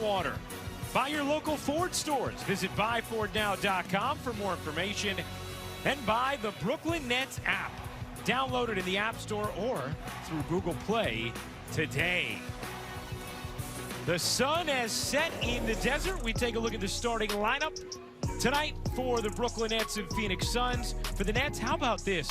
Water. By your local Ford stores. Visit buyfordnow.com for more information. And buy the Brooklyn Nets app. Download it in the App Store or through Google Play today. The sun has set in the desert. We take a look at the starting lineup tonight for the Brooklyn Nets and Phoenix Suns. For the Nets, how about this?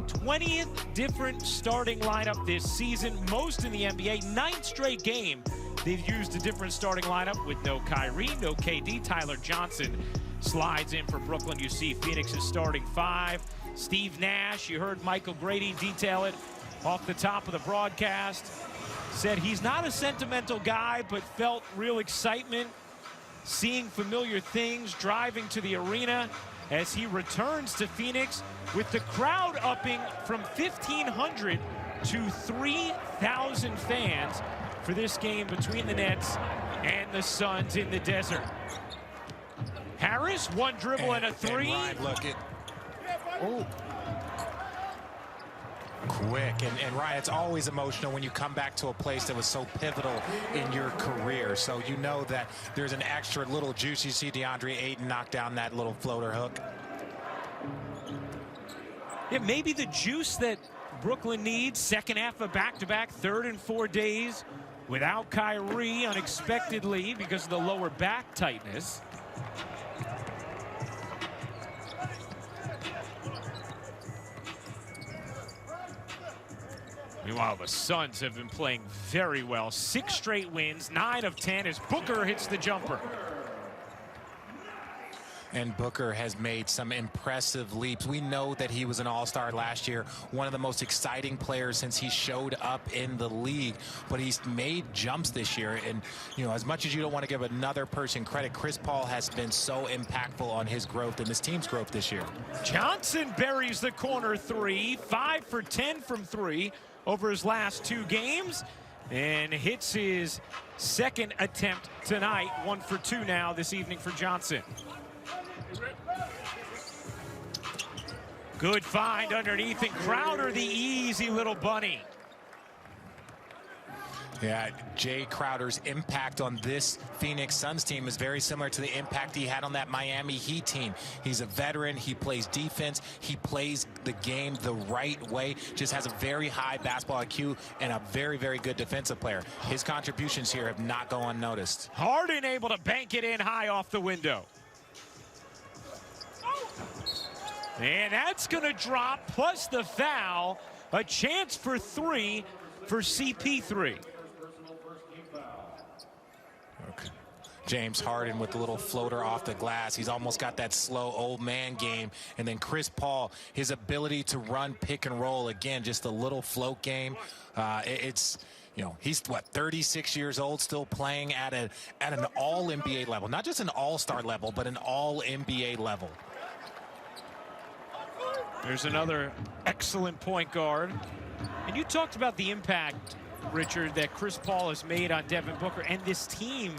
20th different starting lineup this season, most in the NBA. 9th straight game they've used a different starting lineup with no Kyrie, no KD. Tyler Johnson slides in for Brooklyn. You see Phoenix's starting 5. Steve Nash, you heard Michael Grady detail it off the top of the broadcast. Said he's not a sentimental guy, but felt real excitement seeing familiar things, driving to the arena as he returns to Phoenix with the crowd upping from 1,500 to 3,000 fans for this game between the Nets and the Suns in the desert. Harris, one dribble and a 3. And look at, quick, and Ryan, it's always emotional when you come back to a place that was so pivotal in your career. So you know that there's an extra little juice. You see DeAndre Ayton knock down that little floater hook. Yeah, maybe the juice that Brooklyn needs. Second half of back-to-back, 3rd and 4 days without Kyrie unexpectedly because of the lower back tightness. Meanwhile, the Suns have been playing very well. 6 straight wins, 9 of 10 as Booker hits the jumper. And Booker has made some impressive leaps. We know that he was an all-star last year, one of the most exciting players since he showed up in the league. But he's made jumps this year. And, you know, as much as you don't want to give another person credit, Chris Paul has been so impactful on his growth and this team's growth this year. Johnson buries the corner 3, 5 for 10 from 3 over his last 2 games. And hits his 2nd attempt tonight. 1 for 2 now this evening for Johnson. Good find underneath, and Crowder, the easy little bunny. Yeah, Jay Crowder's impact on this Phoenix Suns team is very similar to the impact he had on that Miami Heat team. He's a veteran. He plays defense. He plays the game the right way. Just has a very high basketball IQ and a very, very good defensive player. His contributions here have not gone unnoticed. Harden able to bank it in high off the window. And that's going to drop, plus the foul. A chance for 3 for CP3. Okay. James Harden with the little floater off the glass. He's almost got that slow old man game. And then Chris Paul, his ability to run pick and roll, again, just a little float game. It's, you know, he's what, 36 years old, still playing at an all NBA level. Not just an all-star level, but an all NBA level. There's another excellent point guard. And you talked about the impact, Richard, that Chris Paul has made on Devin Booker and this team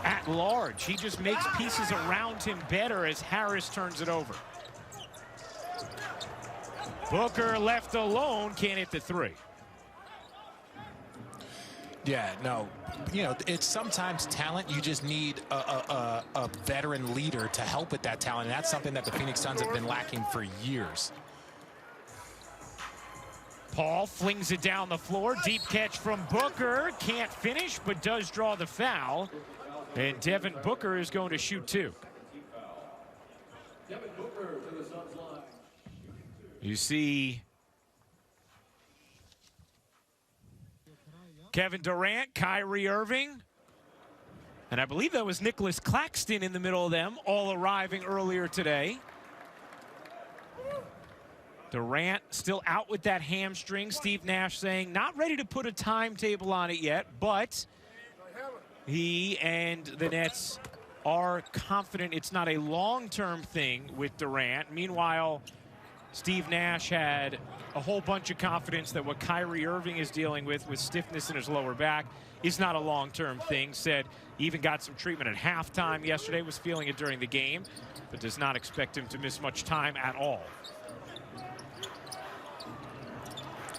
at large. He just makes pieces around him better as Harris turns it over. Booker left alone, can't hit the 3. Yeah, no, you know, it's sometimes talent. You just need a veteran leader to help with that talent. And that's something that the Phoenix Suns have been lacking for years. Paul flings it down the floor. Deep catch from Booker. Can't finish, but does draw the foul. And Devin Booker is going to shoot 2. You see Kevin Durant, Kyrie Irving, and I believe that was Nicholas Claxton in the middle of them, all arriving earlier today. Durant still out with that hamstring. Steve Nash saying not ready to put a timetable on it yet, but he and the Nets are confident it's not a long-term thing with Durant. Meanwhile, Steve Nash had a whole bunch of confidence that what Kyrie Irving is dealing with stiffness in his lower back is not a long-term thing. Said he even got some treatment at halftime yesterday, was feeling it during the game, but does not expect him to miss much time at all.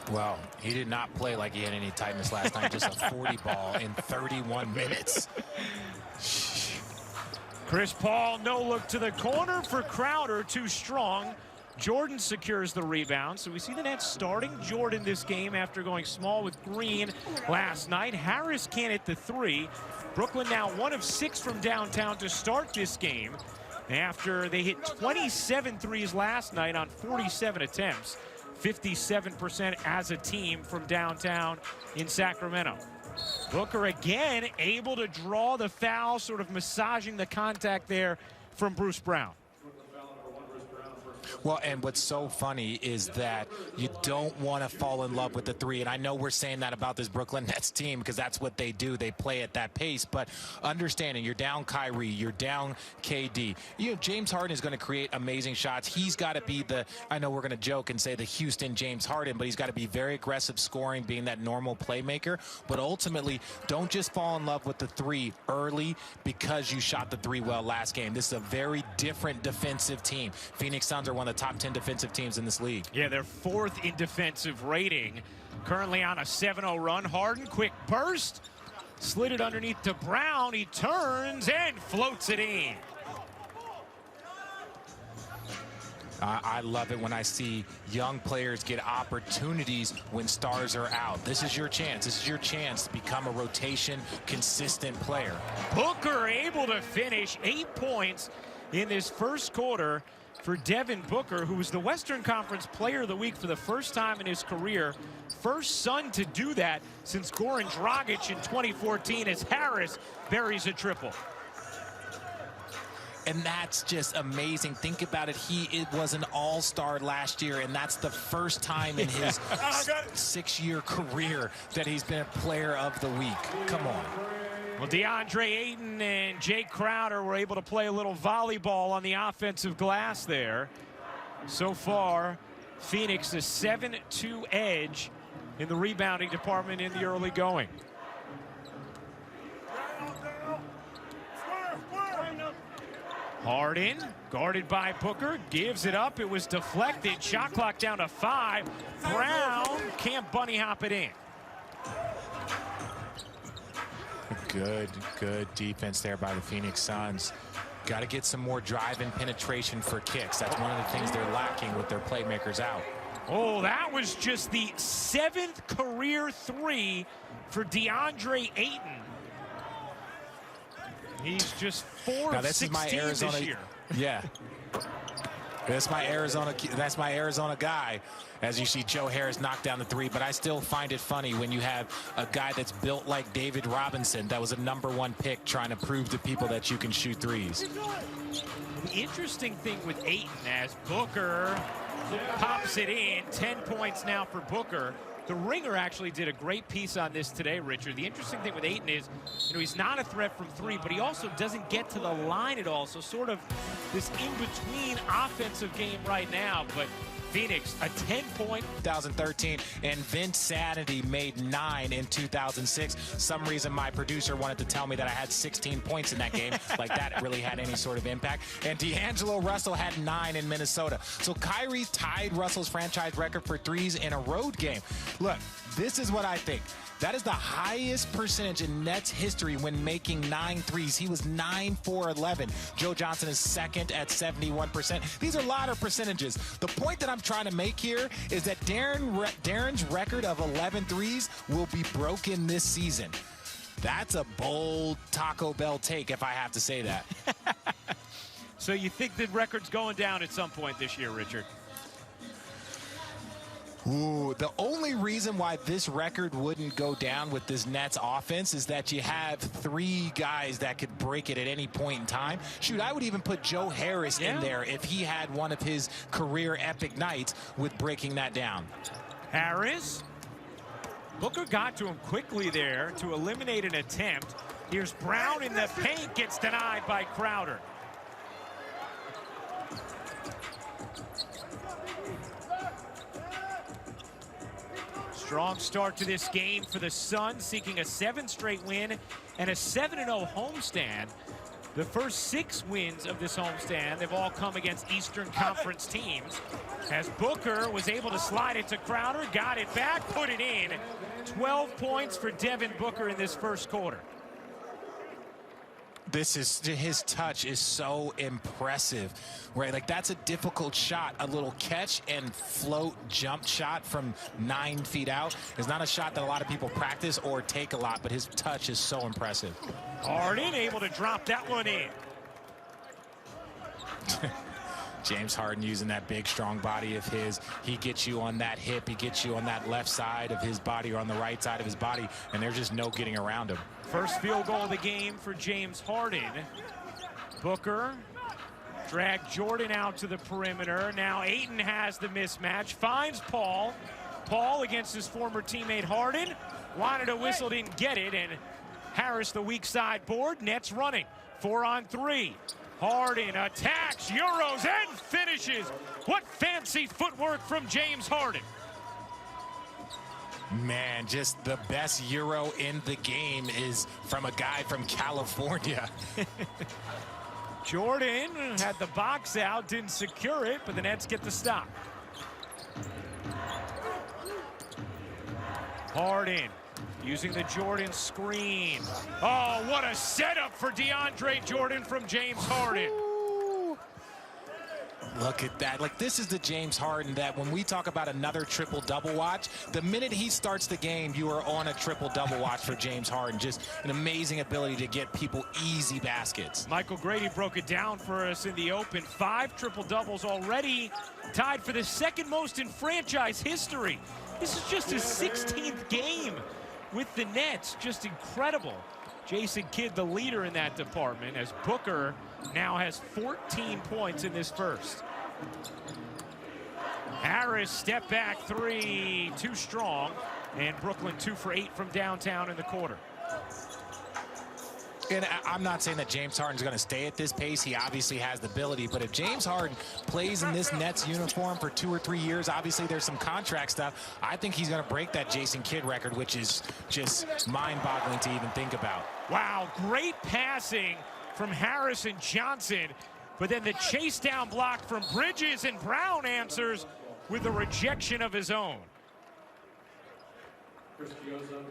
Well, he did not play like he had any tightness last night. Just a 40 ball in 31 minutes. Chris Paul, no look to the corner for Crowder, too strong. Jordan secures the rebound. So we see the Nets starting Jordan this game after going small with Green last night. Harris can't hit the three. Brooklyn now 1 of 6 from downtown to start this game after they hit 27 threes last night on 47 attempts. 57% as a team from downtown in Sacramento. Booker again able to draw the foul, sort of massaging the contact there from Bruce Brown. Well, and what's so funny is that you don't want to fall in love with the three. And I know we're saying that about this Brooklyn Nets team because that's what they do. They play at that pace. But understanding you're down Kyrie, you're down KD. You know, James Harden is going to create amazing shots. He's got to be the, I know we're going to joke and say the Houston James Harden, but he's got to be very aggressive scoring, being that normal playmaker. But ultimately, don't just fall in love with the three early because you shot the three well last game. This is a very different defensive team. Phoenix Suns are one of the top 10 defensive teams in this league. Yeah, they're 4th in defensive rating. Currently on a 7-0 run. Harden, quick burst. Slid it underneath to Brown. He turns and floats it in. I love it when I see young players get opportunities when stars are out. This is your chance. This is your chance to become a rotation, consistent player. Booker able to finish 8 points in this first quarter for Devin Booker, who was the Western Conference Player of the Week for the first time in his career. First Sun to do that since Goran Dragic in 2014 as Harris buries a triple. And that's just amazing. Think about it. He was an all-star last year, and that's the first time in his 6-year career that he's been a Player of the Week. Come on. Well, DeAndre Ayton and Jake Crowder were able to play a little volleyball on the offensive glass there. So far, Phoenix a 7-2 edge in the rebounding department in the early going. Harden, guarded by Booker, gives it up. It was deflected. Shot clock down to 5. Brown can't bunny hop it in. Good defense there by the Phoenix Suns. Got to get some more drive and penetration for kicks. That's one of the things they're lacking with their playmakers out. Oh, that was just the 7th career 3 for DeAndre Ayton. He's just 4 of 16 this year. Yeah. That's my Arizona guy. As you see Joe Harris knock down the 3, but I still find it funny when you have a guy that's built like David Robinson that was a #1 pick trying to prove to people that you can shoot threes. The interesting thing with Ayton, as Booker pops it in, 10 points now for Booker. The Ringer actually did a great piece on this today, Richard. The interesting thing with Ayton is, you know, he's not a threat from 3, but he also doesn't get to the line at all. So sort of this in-between offensive game right now. But Phoenix, a 10-point. 2013, and Vince Sanity made 9 in 2006. Some reason my producer wanted to tell me that I had 16 points in that game, like that really had any sort of impact. And D'Angelo Russell had 9 in Minnesota. So Kyrie tied Russell's franchise record for threes in a road game. Look, this is what I think. That is the highest percentage in Nets history when making 9 threes. He was 9 for 11. Joe Johnson is second at 71%. These are a lot of percentages. The point that I'm trying to make here is that Darren's record of 11 threes will be broken this season. That's a bold Taco Bell take, if I have to say that. So you think the record's going down at some point this year, Richard? Ooh, the only reason why this record wouldn't go down with this Nets offense is that you have 3 guys that could break it at any point in time. Shoot, I would even put Joe Harris in there if he had one of his career epic nights with breaking that down. Harris. Booker got to him quickly there to eliminate an attempt. Here's Brown in the paint, gets denied by Crowder. Strong start to this game for the Suns, seeking a 7th straight win and a 7-0 homestand. The first 6 wins of this homestand, they've all come against Eastern Conference teams. As Booker was able to slide it to Crowder, got it back, put it in. 12 points for Devin Booker in this first quarter. His touch is so impressive, right? Like, that's a difficult shot. A little catch and float jump shot from 9 feet out is not a shot that a lot of people practice or take a lot, but his touch is so impressive. Harden able to drop that one in. James Harden using that big, strong body of his. He gets you on that hip. He gets you on that left side of his body or on the right side of his body, and there's just no getting around him. First field goal of the game for James Harden. Booker dragged Jordan out to the perimeter. Now Ayton has the mismatch, finds Paul. Paul against his former teammate Harden. Wanted a whistle, didn't get it, and Harris the weak side board. Nets running. 4-on-3. Harden attacks, Euros, and finishes. What fancy footwork from James Harden. Man, just the best Euro in the game is from a guy from California. Jordan had the box out, didn't secure it, but the Nets get the stop. Harden using the Jordan screen. Oh, what a setup for DeAndre Jordan from James Harden. Look at that. Like, this is the James Harden that when we talk about another triple-double watch, the minute he starts the game, you are on a triple-double watch for James Harden. Just an amazing ability to get people easy baskets. Michael Grady broke it down for us in the open. 5 triple-doubles already, tied for the second most in franchise history. This is just his 16th game with the Nets. Just incredible. Jason Kidd, the leader in that department, as Booker now has 14 points in this first. Harris, step back 3, too strong. And Brooklyn 2 for 8 from downtown in the quarter. And I'm not saying that James Harden's going to stay at this pace. He obviously has the ability. But if James Harden plays in this Nets uniform for 2 or 3 years, obviously there's some contract stuff. I think he's going to break that Jason Kidd record, which is just mind-boggling to even think about. Wow, great passing from Harris and Johnson. But then the chase down block from Bridges, and Brown answers with a rejection of his own.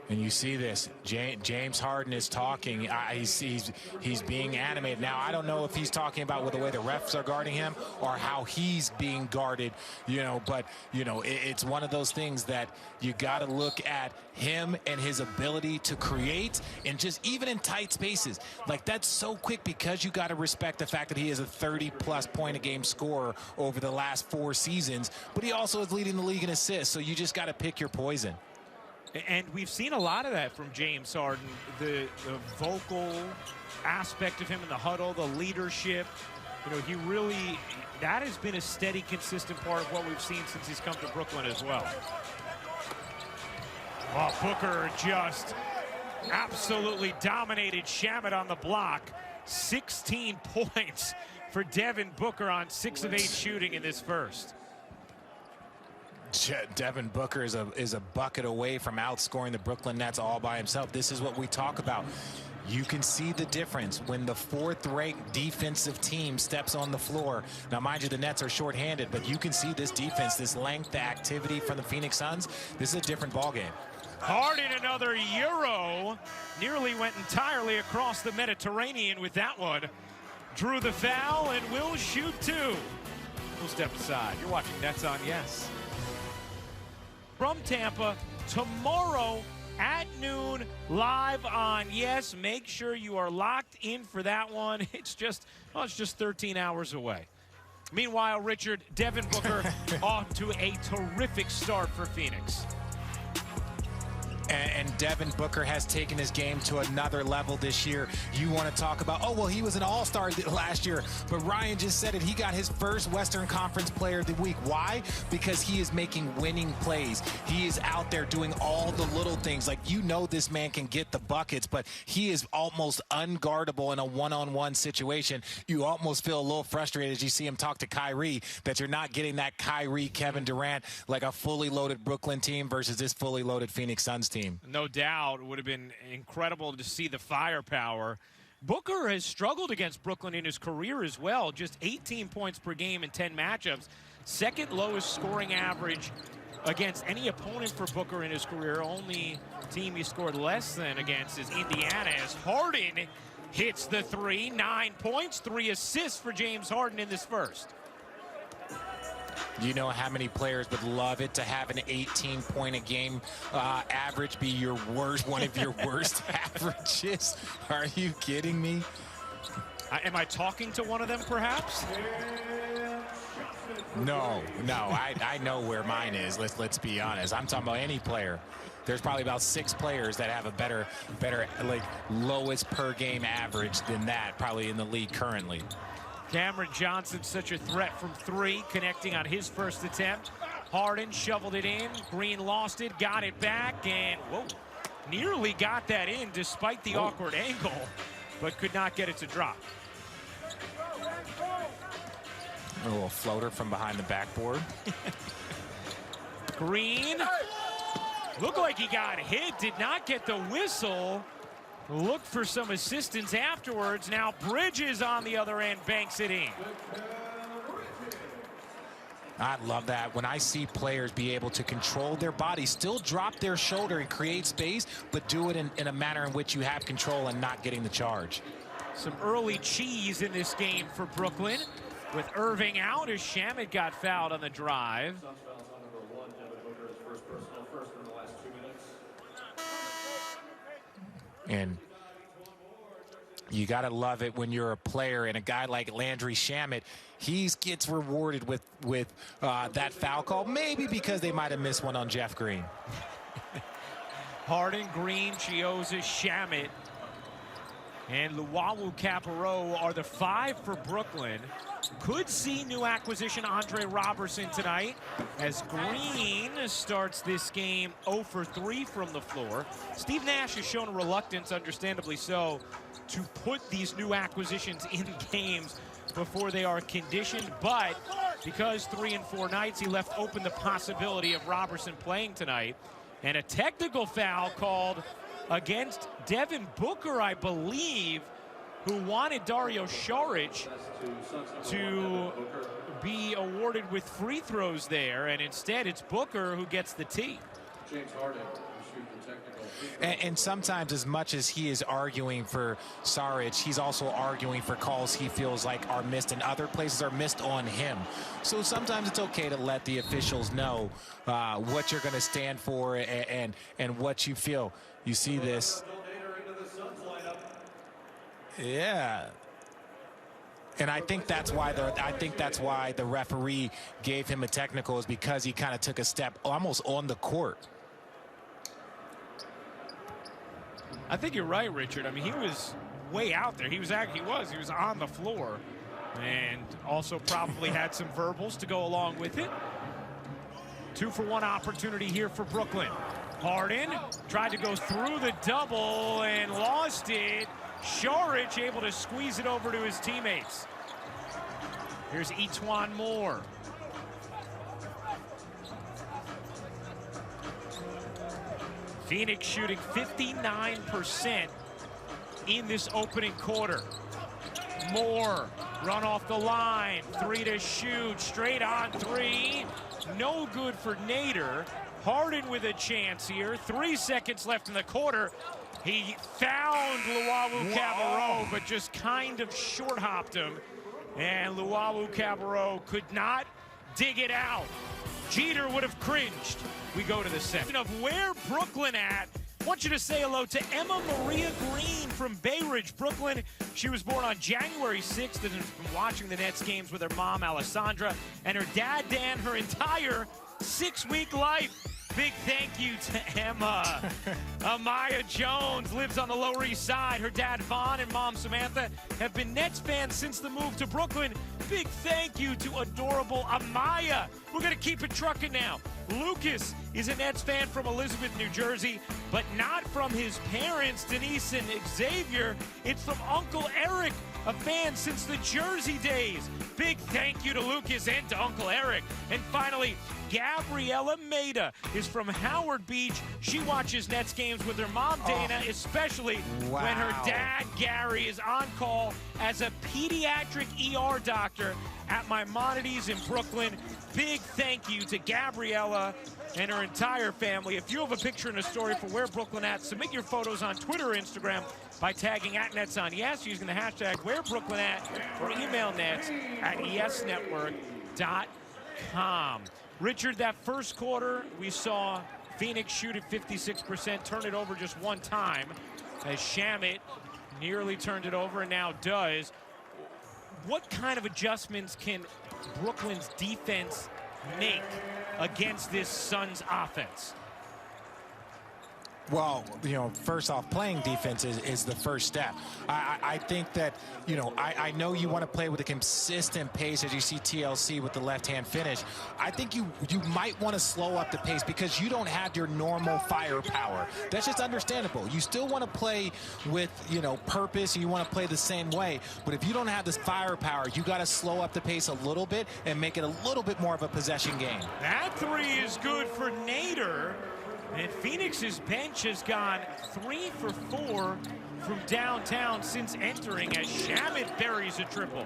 And you see this, James Harden is talking. He's being animated. Now, I don't know if he's talking about with the way the refs are guarding him or how he's being guarded, but, it's one of those things that you got to look at him and his ability to create, and just even in tight spaces. Like, that's so quick because you got to respect the fact that he is a 30-plus point a game scorer over the last 4 seasons, but he also is leading the league in assists, so you just got to pick your poison. And we've seen a lot of that from James Harden, the vocal aspect of him in the huddle, the leadership. He really, that has been a steady, consistent part of what we've seen since he's come to Brooklyn as well. Oh, Booker just absolutely dominated Shamet on the block. 16 points for Devin Booker on 6 of 8 shooting in this first. Devin Booker is a bucket away from outscoring the Brooklyn Nets all by himself. This is what we talk about. You can see the difference when the 4th-ranked defensive team steps on the floor. Now, mind you, the Nets are shorthanded, but you can see this defense, this length, the activity from the Phoenix Suns. This is a different ballgame. Harden, another Euro. Nearly went entirely across the Mediterranean with that one. Drew the foul and will shoot 2. We'll step aside. You're watching Nets on Yes. From Tampa, tomorrow at noon, live on Yes. Make sure you are locked in for that one. It's just 13 hours away. Meanwhile, Richard, Devin Booker off to a terrific start for Phoenix. And Devin Booker has taken his game to another level this year. You want to talk about, oh, well, he was an all-star last year, but Ryan just said it. He got his first Western Conference Player of the Week. Why? Because he is making winning plays. He is out there doing all the little things. Like, this man can get the buckets, but he is almost unguardable in a one-on-one situation. You almost feel a little frustrated as you see him talk to Kyrie that you're not getting that Kyrie, Kevin Durant, like a fully loaded Brooklyn team versus this fully loaded Phoenix Suns team. No doubt. It would have been incredible to see the firepower. Booker has struggled against Brooklyn in his career as well. Just 18 points per game in 10 matchups. Second lowest scoring average against any opponent for Booker in his career. Only team he scored less than against is Indiana, as Harden hits the three. 9 points, 3 assists for James Harden in this first. You know how many players would love it to have an 18-point-a-game average be your worst, one of your worst averages? Are you kidding me? Am I talking to one of them, perhaps? No, I know where mine is. Let's be honest. I'm talking about any player. There's probably about 6 players that have a better like lowest per game average than that probably in the league currently. Cameron Johnson, such a threat from 3, connecting on his first attempt. Harden shoveled it in. Green lost it, got it back, and whoa, nearly got that in despite the awkward angle, but could not get it to drop. A little floater from behind the backboard. Green looked like he got hit, did not get the whistle. Look for some assistance afterwards. Now Bridges on the other end banks it in. I love that when I see players be able to control their body, still drop their shoulder and create space, but do it in a manner in which you have control and not getting the charge. Some early cheese in this game for Brooklyn with Irving out as Shamet got fouled on the drive. And you got to love it when you're a player, and a guy like Landry Shamet, he gets rewarded with that foul call, maybe because they might have missed one on Jeff Green. Harden, Green, Chiozza, Shamet, and Luwawu-Cabarrot are the 5 for Brooklyn. Could see new acquisition Andre Robertson tonight as Green starts this game 0 for 3 from the floor. Steve Nash has shown a reluctance, understandably so, to put these new acquisitions in games before they are conditioned, but because 3 and 4 nights, he left open the possibility of Robertson playing tonight. And a technical foul called against Devin Booker, I believe, who wanted Dario Saric to be awarded with free throws there, and instead it's Booker who gets the tee. James Harden will shoot the technical. And sometimes, as much as he is arguing for Saric, he's also arguing for calls he feels like are missed and other places are missed on him. So sometimes it's okay to let the officials know what you're going to stand for and what you feel. You see this. Yeah. And I think that's why the referee gave him a technical, is because he kind of took a step almost on the court. I think you're right, Richard. I mean, he was way out there. He was on the floor, and also probably had some verbals to go along with it. 2-for-1 opportunity here for Brooklyn. Harden tried to go through the double and lost it. Saric able to squeeze it over to his teammates. Here's E'Twaun Moore. Phoenix shooting 59% in this opening quarter. Moore, run off the line, 3 to shoot, straight on 3. No good for Nader. Harden with a chance here. 3 seconds left in the quarter. He found Luwawu-Cabarrot, but just kind of short-hopped him. And Luwawu-Cabarrot could not dig it out. Jeter would have cringed. We go to the second. Of where Brooklyn at, I want you to say hello to Emma Maria Green from Bay Ridge, Brooklyn. She was born on January 6th and has been watching the Nets games with her mom, Alessandra, and her dad, Dan, her entire 6-week life. Big thank you to Emma. Amaya Jones lives on the Lower East Side. Her dad, Vaughn, and mom, Samantha, have been Nets fans since the move to Brooklyn. Big thank you to adorable Amaya. We're going to keep it trucking now. Lucas is a Nets fan from Elizabeth, New Jersey, but not from his parents, Denise and Xavier. It's from Uncle Eric, a fan since the Jersey days. Big thank you to Lucas and to Uncle Eric. And finally, Gabriella Maida is from Howard Beach. She watches Nets games with her mom, Dana, especially when her dad, Gary, is on call as a pediatric ER doctor at Maimonides in Brooklyn. Big thank you to Gabriella and her entire family. If you have a picture and a story for where Brooklyn at, submit your photos on Twitter or Instagram by tagging @NetsOnYes, using the hashtag WhereBrooklynAt, or email nets@yesnetwork.com. Richard, that first quarter, we saw Phoenix shoot at 56%, turn it over just one time, as Shamet nearly turned it over and now does. What kind of adjustments can Brooklyn's defense make against this Suns offense? Well, first off, playing defense is the first step. I think that, I know you want to play with a consistent pace as you see TLC with the left-hand finish. I think you might want to slow up the pace because you don't have your normal firepower. That's just understandable. You still want to play with, purpose, and you want to play the same way. But if you don't have this firepower, you got to slow up the pace a little bit and make it a little bit more of a possession game. That three is good for Nader. And Phoenix's bench has gone 3 for 4 from downtown since entering, as Shamet buries a triple.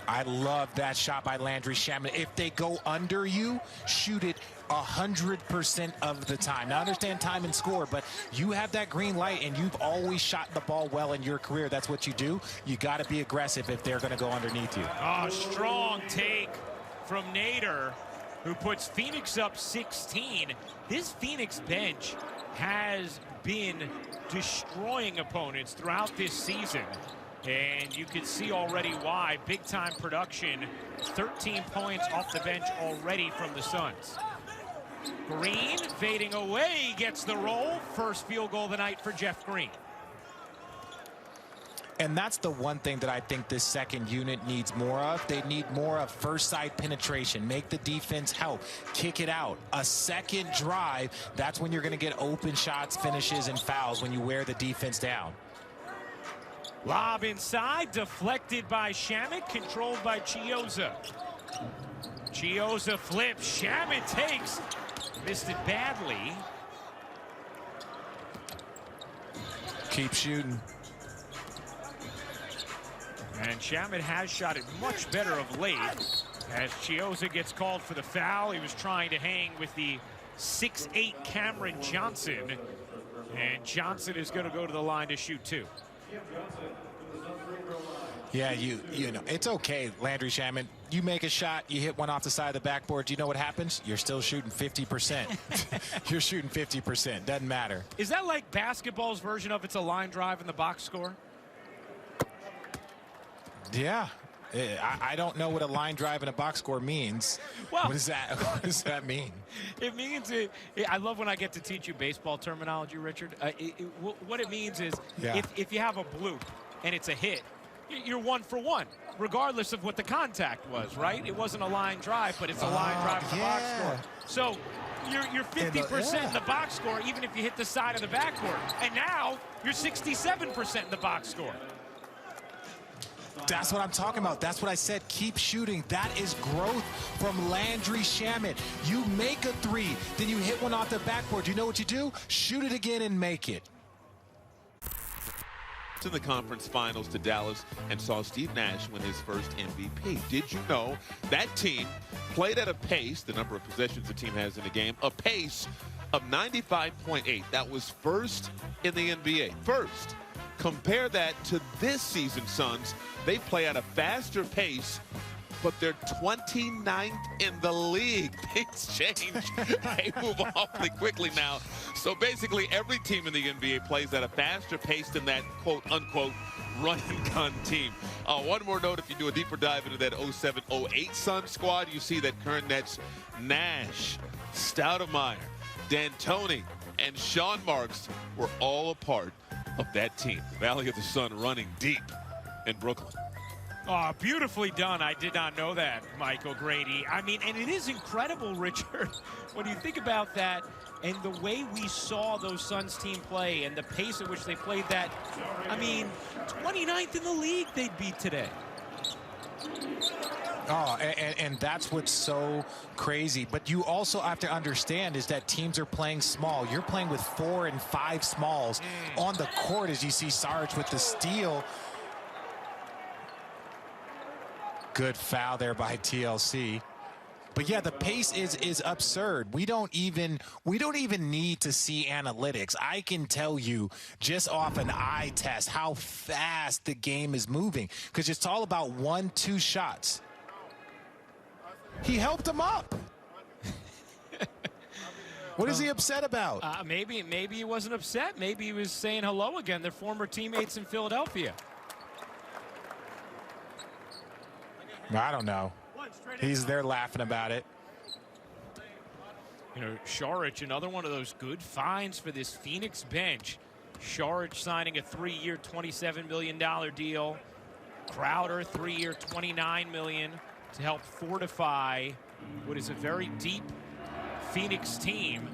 I love that shot by Landry Shamet. If they go under you, shoot it 100% of the time. Now, I understand time and score, but you have that green light, and you've always shot the ball well in your career. That's what you do. You got to be aggressive if they're going to go underneath you. Oh, strong take from Nader, who puts Phoenix up 16. This Phoenix bench has been destroying opponents throughout this season, and you can see already why. Big time production, 13 points off the bench already from the Suns. Green fading away, gets the roll. First field goal of the night for Jeff Green. And that's the one thing that I think this second unit needs more of. They need more of first side penetration. Make the defense help. Kick it out. A second drive, that's when you're going to get open shots, finishes, and fouls when you wear the defense down. Lob inside, deflected by Shamet, controlled by Chiozza. Chiozza flips, Shamet takes. Missed it badly. Keep shooting. And Shamet has shot it much better of late, as Chiozza gets called for the foul. He was trying to hang with the 6'8" Cameron Johnson, and Johnson is going to go to the line to shoot two. Yeah, you know, it's okay, Landry Shamet. You make a shot, you hit one off the side of the backboard. Do you know what happens? You're still shooting 50%. You're shooting 50%. Doesn't matter. Is that like basketball's version of it's a line drive in the box score? Yeah. I don't know what a line drive and a box score means. Well, what does that mean? It means I love when I get to teach you baseball terminology, Richard. What it means is, if you have a bloop and it's a hit, you're 1 for 1, regardless of what the contact was, right? It wasn't a line drive, but it's a line drive in the box score. So you're 50% in the box score, even if you hit the side of the backboard. And now you're 67% in the box score. That's what I'm talking about. That's what I said. Keep shooting. That is growth from Landry Shamet. You make a three, then you hit one off the backboard. You know what you do? Shoot it again and make it. In the conference finals to Dallas and saw Steve Nash win his first MVP. Did you know that team played at a pace, the number of possessions the team has in a game, a pace of 95.8. That was first in the NBA. First. Compare that to this season's Suns. They play at a faster pace, but they're 29th in the league. Things change. They move awfully quickly now. So basically every team in the NBA plays at a faster pace than that quote-unquote run-and-gun team. One more note, if you do a deeper dive into that 07-08 Suns squad, you see that current Nets, Nash, Stoudemire, D'Antoni, and Sean Marks were all a part of that team. The Valley of the Sun running deep in Brooklyn. Oh, beautifully done. I did not know that, Michael Grady. I mean, and it is incredible, Richard, when you think about that and the way we saw those Suns team play and the pace at which they played that. I mean, 29th in the league they'd be today. Oh, and that's what's so crazy. But you also have to understand is that teams are playing small. You're playing with 4 and 5 smalls on the court, as you see Sarge with the steal. Good foul there by TLC. But yeah, the pace is absurd. We don't even need to see analytics. I can tell you just off an eye test how fast the game is moving, because it's all about 1-2 shots. He helped him up. What is he upset about? Maybe he wasn't upset. Maybe he was saying hello again. They're former teammates in Philadelphia. I don't know. He's there laughing about it. You know, Saric, another one of those good finds for this Phoenix bench. Saric signing a 3-year, $27 million deal. Crowder, 3-year, $29 million to help fortify what is a very deep Phoenix team.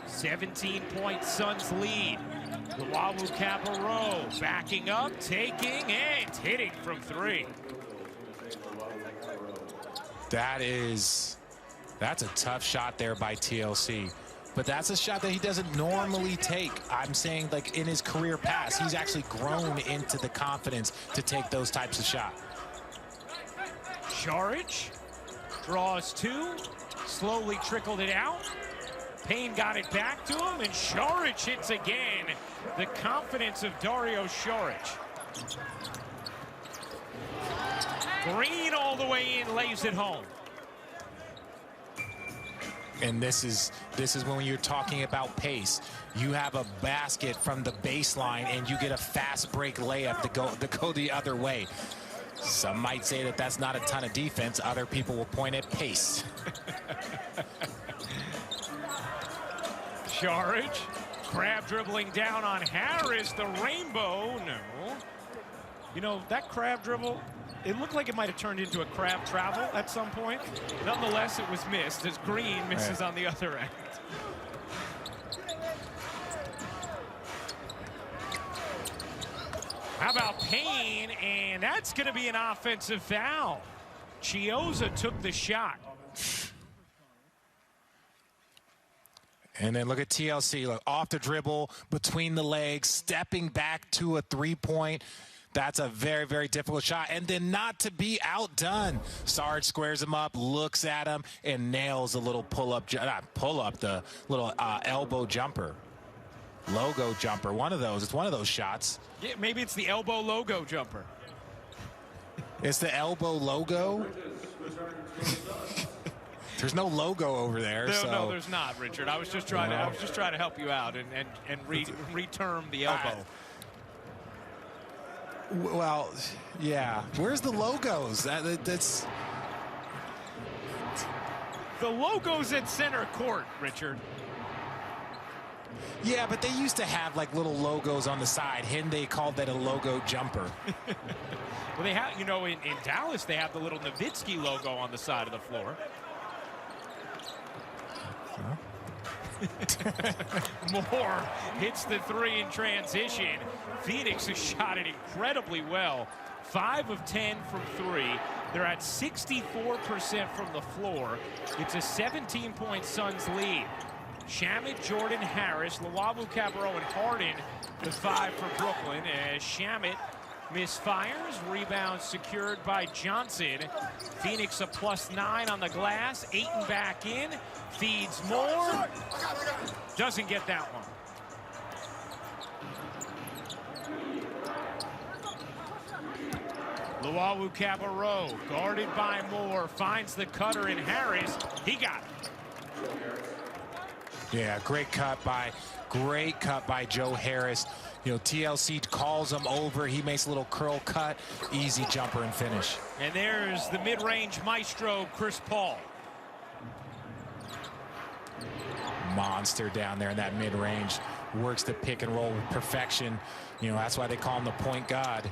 17-point Suns lead. Luwawu-Cabarrot backing up, taking, and hitting from 3. That's a tough shot there by TLC. But that's a shot that he doesn't normally take. I'm saying, like, in his career past, he's actually grown into the confidence to take those types of shots. Saric draws 2, slowly trickled it out. Payne got it back to him, and Saric hits again. The confidence of Dario Saric. Green all the way in, lays it home. And this is when you're talking about pace. You have a basket from the baseline, and you get a fast break layup to go the other way. Some might say that that's not a ton of defense. Other people will point at pace. Saric, crab dribbling down on Harris, the rainbow, no. You know, that crab dribble, it looked like it might have turned into a crab travel at some point. Nonetheless, it was missed as Green misses on the other end. How about Payne? And that's going to be an offensive foul. Chiozza took the shot. And then look at TLC, look, off the dribble, between the legs, stepping back to a 3-point. That's a very, very difficult shot. And then not to be outdone. Sarge squares him up, looks at him, and nails a little the little elbow jumper. Logo jumper, one of those. It's one of those shots. Yeah, maybe it's the elbow logo jumper. It's the elbow logo? There's no logo over there. No, there's not, Richard. I was just trying to help you out and reterm the elbow. Well, yeah. Where's the logos? That's the logos at center court, Richard. Yeah, but they used to have like little logos on the side. They called that a logo jumper. Well, they have, you know, in Dallas, they have the little Nowitzki logo on the side of the floor. Moore hits the 3 in transition. Phoenix has shot it incredibly well. 5 of 10 from 3. They're at 64% from the floor. It's a 17-point Suns lead. Shamet, Jordan, Harris, Luwawu-Cabarrot, and Harden, the 5 for Brooklyn. As Shamet misfires, rebound secured by Johnson. Phoenix a +9 on the glass. Ayton back in, feeds Moore. Doesn't get that one. Luwawu-Cabarrot, guarded by Moore, finds the cutter in Harris. He got it. Yeah, great cut by Joe Harris. You know, TLC calls him over. He makes a little curl cut, easy jumper and finish. And there's the mid-range maestro, Chris Paul. Monster down there in that mid-range. Works the pick and roll with perfection. You know, that's why they call him the point god.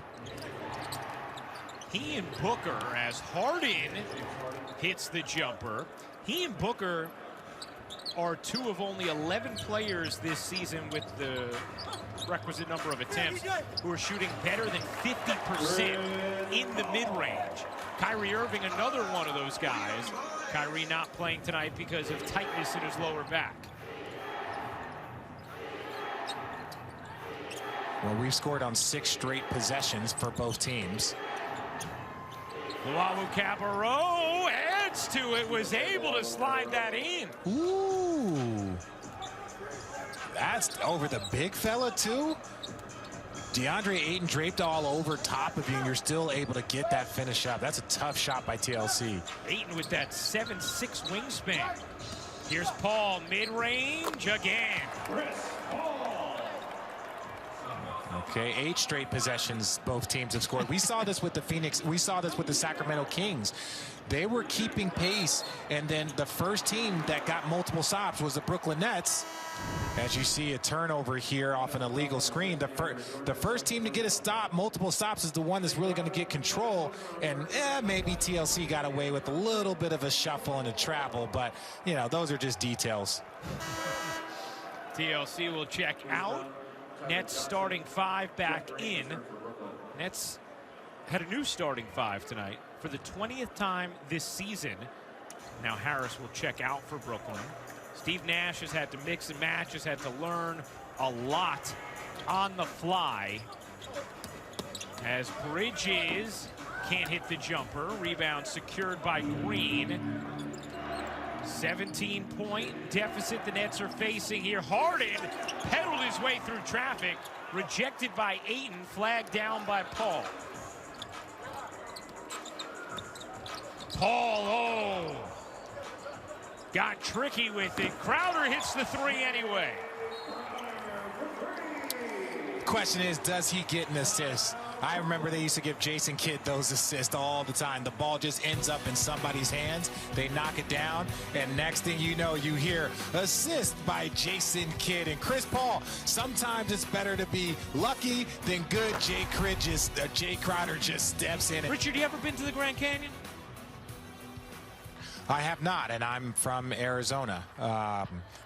He and Booker, as Harden hits the jumper. He and Booker are 2 of only 11 players this season with the requisite number of attempts who are shooting better than 50% in the mid-range. Kyrie Irving, another one of those guys. Kyrie not playing tonight because of tightness in his lower back. Well, we've scored on 6 straight possessions for both teams. Luwawu-Cabarrot adds to it, was able to slide that in. Ooh. That's over the big fella, too. DeAndre Ayton draped all over top of you, and you're still able to get that finish up. That's a tough shot by TLC. Ayton with that 7'6" wingspan. Here's Paul, mid-range again. Okay, 8 straight possessions both teams have scored. We saw this with the Phoenix. We saw this with the Sacramento Kings. They were keeping pace, and then the first team that got multiple stops was the Brooklyn Nets. As you see a turnover here off an illegal screen, the first team to get a stop, multiple stops, is the one that's really going to get control. And maybe TLC got away with a little bit of a shuffle and a travel, but you know, those are just details. TLC will check out. Nets starting 5 back in. Nets had a new starting 5 tonight for the 20th time this season. Now Harris will check out for Brooklyn. Steve Nash has had to mix and match, has had to learn a lot on the fly. As Bridges can't hit the jumper. Rebound secured by Green. 17-point deficit the Nets are facing here. Harden pedaled his way through traffic. Rejected by Ayton, flagged down by Paul. Paul, got tricky with it. Crowder hits the 3 anyway. Question is, does he get an assist? I remember they used to give Jason Kidd those assists all the time. The ball just ends up in somebody's hands. They knock it down, and next thing you know, you hear assist by Jason Kidd. And Chris Paul, sometimes it's better to be lucky than good. Jay Crowder just steps in. Richard, you ever been to the Grand Canyon? I have not, and I'm from Arizona.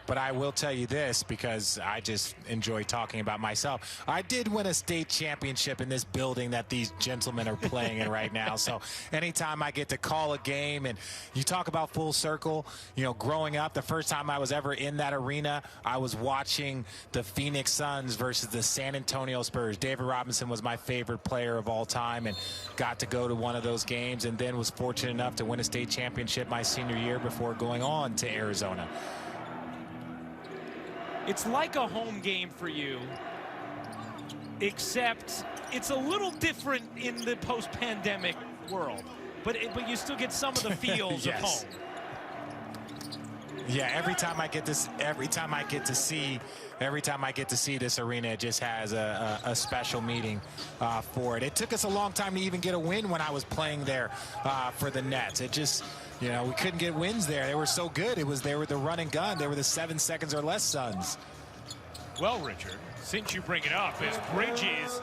But I will tell you this, because I just enjoy talking about myself. I did win a state championship in this building that these gentlemen are playing in right now. So anytime I get to call a game, and you talk about full circle, you know, growing up, the first time I was ever in that arena, I was watching the Phoenix Suns versus the San Antonio Spurs. David Robinson was my favorite player of all time, and got to go to one of those games, and then was fortunate enough to win a state championship my senior year before going on to Arizona. It's like a home game for you, except it's a little different in the post-pandemic world, but you still get some of the feels yes. of home. Yeah, every time I get to see this arena, it just has a special meaning for it. It took us a long time to even get a win when I was playing there for the Nets. It just, you know, we couldn't get wins there. They were so good. They were the run and gun. They were the 7 seconds or less Suns. Well, Richard, since you bring it up, as Bridges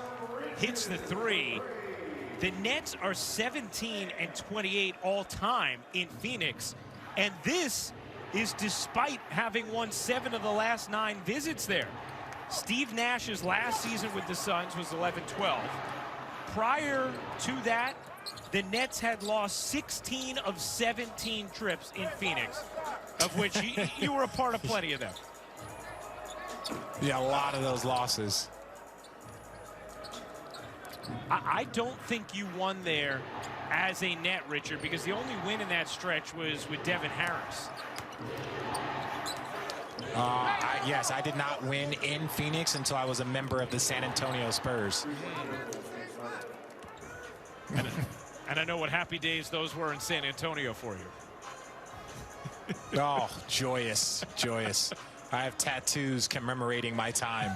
hits the 3, the Nets are 17-28 all time in Phoenix, and this is despite having won 7 of the last 9 visits there. Steve Nash's last season with the Suns was 11-12. Prior to that, the Nets had lost 16 of 17 trips in Phoenix, of which you were a part of plenty of them. Yeah, a lot of those losses. I don't think you won there as a Net, Richard, because the only win in that stretch was with Devin Harris. Yes, I did not win in Phoenix until I was a member of the San Antonio Spurs. And I know what happy days those were in San Antonio for you. Oh, joyous, joyous. I have tattoos commemorating my time.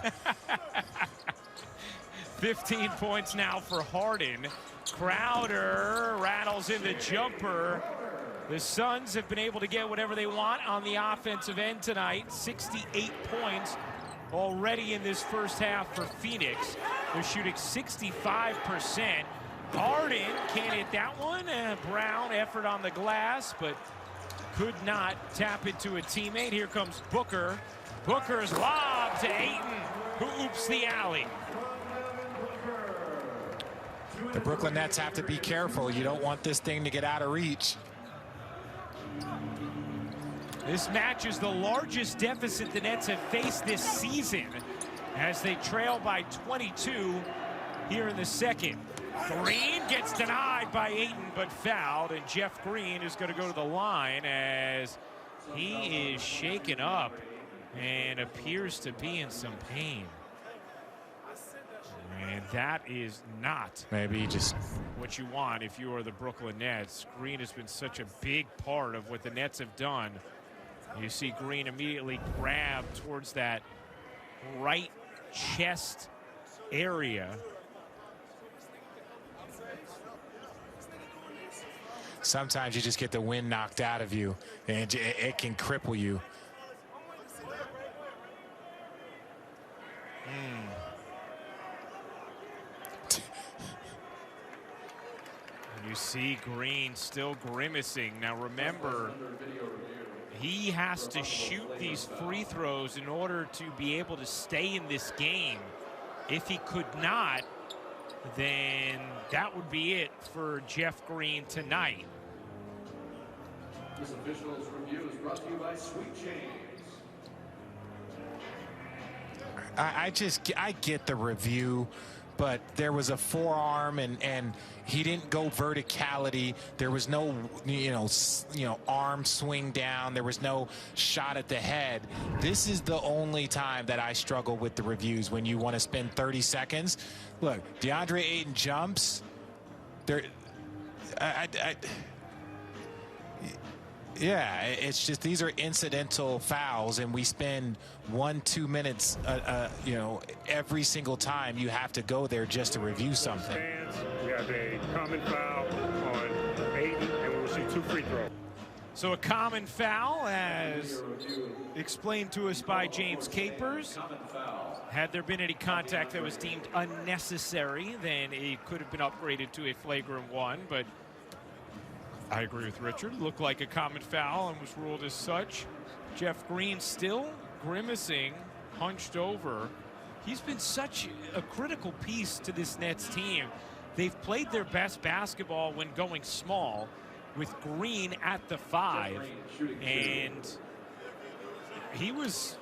15 points now for Harden. Crowder rattles in the jumper. The Suns have been able to get whatever they want on the offensive end tonight. 68 points already in this first half for Phoenix. They're shooting 65%. Harden can't hit that one. Brown effort on the glass, but could not tap into a teammate. Here comes Booker. Booker's lob to Ayton, who oops the alley. The Brooklyn Nets have to be careful. You don't want this thing to get out of reach. This match is the largest deficit the Nets have faced this season as they trail by 22 here in the second. Green gets denied by Ayton, but fouled, and Jeff Green is going to go to the line as he is shaken up and appears to be in some pain. And that is not maybe just what you want if you are the Brooklyn Nets. Green has been such a big part of what the Nets have done. You see Green immediately grab towards that right chest area. sometimes you just get the wind knocked out of you, and it can cripple you. You see Green still grimacing. Now remember, he has to shoot these free throws in order to be able to stay in this game. If he could not, then that would be it for Jeff Green tonight. This official's review is brought to you by Sweet James. I get the review, but there was a forearm and he didn't go verticality. There was no arm swing down. There was no shot at the head. This is the only time that I struggle with the reviews, when you want to spend 30 seconds. Look, DeAndre Ayton jumps. Yeah, it's just these are incidental fouls, and we spend 1-2 minutes, every single time you have to go there just to review something. We have a common foul on Ayton, and we will see 2 free throws. So a common foul, as explained to us by James Capers. Had there been any contact that was deemed unnecessary, then it could have been upgraded to a flagrant one, but I agree with Richard. Looked like a common foul and was ruled as such. Jeff Green still grimacing, hunched over. He's been such a critical piece to this Nets team. They've played their best basketball when going small, with Green at the 5. And he was,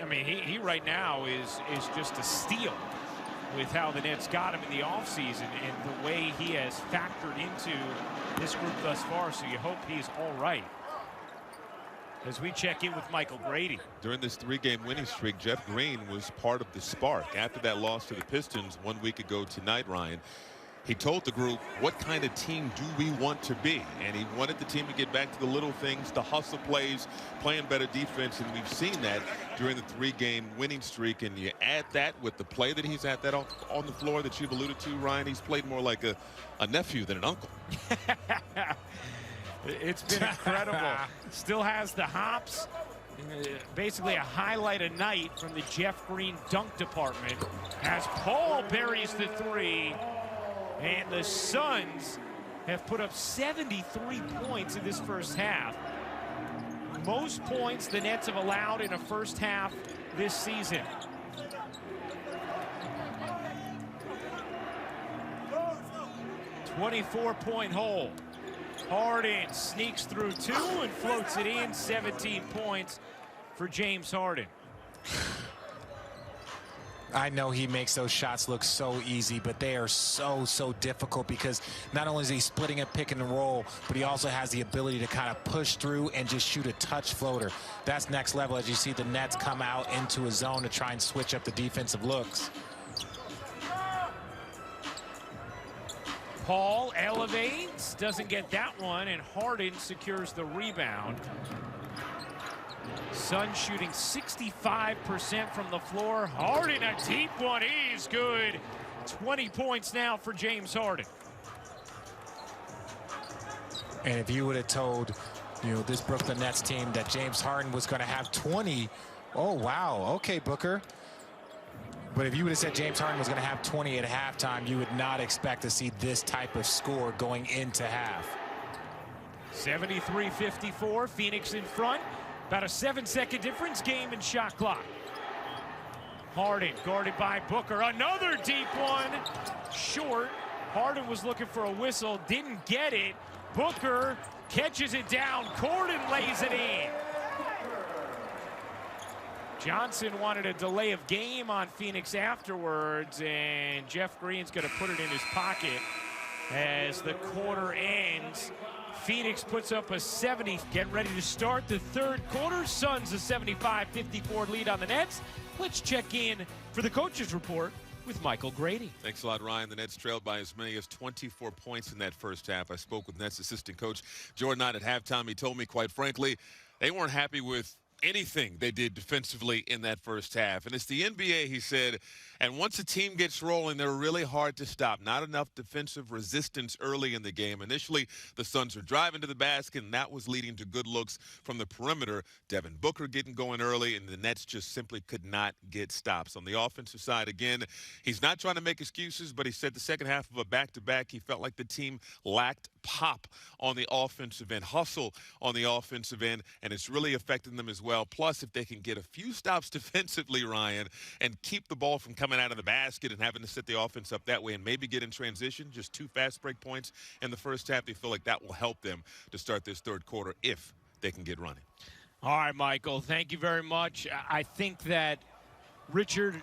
he right now is just a steal with how the Nets got him in the offseason and the way he has factored into this group thus far. So you hope he's all right. As we check in with Michael Grady. During this 3-game winning streak, Jeff Green was part of the spark. After that loss to the Pistons 1 week ago tonight, Ryan, he told the group, what kind of team do we want to be? And he wanted the team to get back to the little things, the hustle plays, playing better defense, and we've seen that during the 3-game winning streak. And you add that with the play that he's had that on the floor that you've alluded to, Ryan, he's played more like a nephew than an uncle. It's been incredible. Still has the hops. Basically a highlight a night from the Jeff Green dunk department as Paul buries the 3. And the Suns have put up 73 points in this first half. Most points the Nets have allowed in a first half this season. .24 hole. Harden sneaks through 2 and floats it in. 17 points for James Harden. I know he makes those shots look so easy, but they are so difficult, because not only is he splitting a pick and roll, but he also has the ability to kind of push through and just shoot a touch floater. That's next level as you see the Nets come out into a zone to try and switch up the defensive looks. Paul elevates, doesn't get that one, and Harden secures the rebound. Suns shooting 65% from the floor. Harden, a deep one. He's good. 20 points now for James Harden. And if you would have told, this Brooklyn Nets team that James Harden was going to have 20, oh, wow. Okay, Booker. But if you would have said James Harden was going to have 20 at halftime, you would not expect to see this type of score going into half. 73-54, Phoenix in front. About a 7-second difference, game and shot clock. Harden guarded by Booker. Another deep one. Short. Harden was looking for a whistle, didn't get it. Booker catches it down court and lays it in. Johnson wanted a delay of game on Phoenix afterwards, and Jeff Green's going to put it in his pocket. as the quarter ends. Phoenix puts up a 70. Getting ready to start the third quarter. Suns a 75-54 lead on the Nets. Let's check in for the coaches report with Michael Grady. Thanks a lot, Ryan. The Nets trailed by as many as 24 points in that first half. I spoke with Nets assistant coach Jordan Knight at halftime. He told me, quite frankly, they weren't happy with anything they did defensively in that first half. And it's the NBA, he said, and once a team gets rolling, they're really hard to stop. Not enough defensive resistance early in the game. Initially, the Suns were driving to the basket, and that was leading to good looks from the perimeter. Devin Booker getting going early, and the Nets just simply could not get stops. On the offensive side, again, he's not trying to make excuses, but he said the second half of a back-to-back, he felt like the team lacked pop on the offensive end, hustle on the offensive end, and it's really affecting them as well. Plus, if they can get a few stops defensively, Ryan, and keep the ball from coming out of the basket and having to set the offense up that way and maybe get in transition, just 2 fast break points in the first half, they feel like that will help them to start this third quarter if they can get running. All right, Michael, thank you very much. I think that, Richard,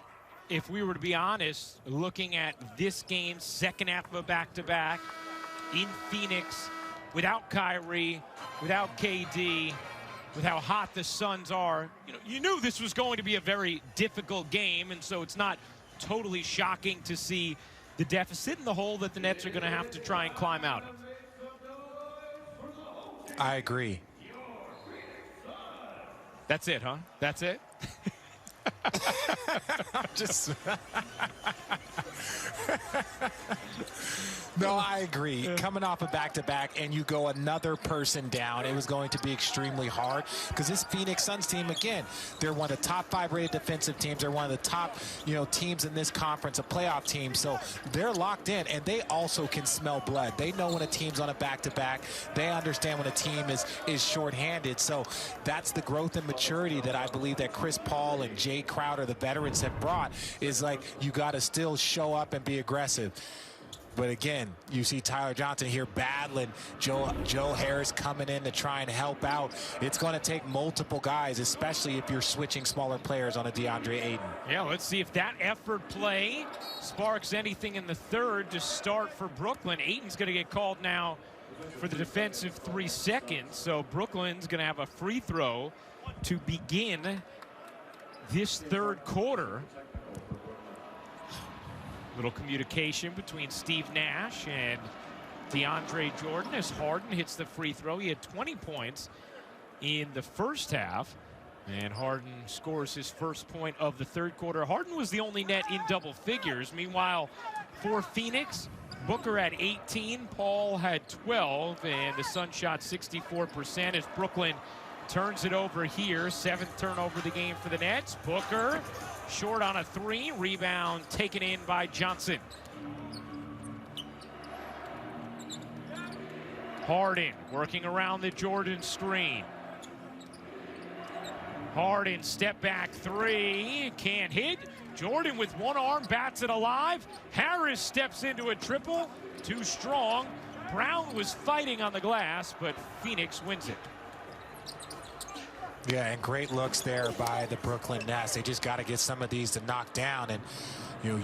if we were to be honest, looking at this game, second half of a back-to-back, in Phoenix, without Kyrie, without KD, with how hot the Suns are, you knew this was going to be a very difficult game, and so it's not totally shocking to see the deficit in the hole that the Nets are going to have to try and climb out of. I agree. That's it, huh? That's it? Just no, I agree. Coming off a back-to-back and you go another person down, it was going to be extremely hard because this Phoenix Suns team, again, they're one of the top 5 rated defensive teams. They're one of the top, teams in this conference, a playoff team. So they're locked in, and they also can smell blood. They know when a team's on a back-to-back. They understand when a team is shorthanded. So that's the growth and maturity that I believe that Chris Paul and Jay Crowder, the veterans, have brought, is like you got to still show up and be aggressive. But again, you see Tyler Johnson here battling Joe Harris coming in to try and help out. It's going to take multiple guys, especially if you're switching smaller players on a DeAndre Ayton. Yeah, let's see if that effort play sparks anything in the third to start for Brooklyn. Ayton's going to get called now for the defensive 3 seconds. So Brooklyn's going to have a free throw to begin this third quarter. Little communication between Steve Nash and DeAndre Jordan as Harden hits the free throw. He had 20 points in the first half, and Harden scores his first point of the third quarter. Harden was the only net in double figures. Meanwhile, for Phoenix, Booker had 18, Paul had 12, and the Suns shot 64% as Brooklyn turns it over here. 7th turnover of the game for the Nets. Booker short on a 3, rebound taken in by Johnson. Harden working around the Jordan screen. Harden step back 3, can't hit. Jordan with one arm bats it alive. Harris steps into a triple, too strong. Brown was fighting on the glass, but Phoenix wins it. Yeah, and great looks there by the Brooklyn Nets. They just got to get some of these to knock down. And,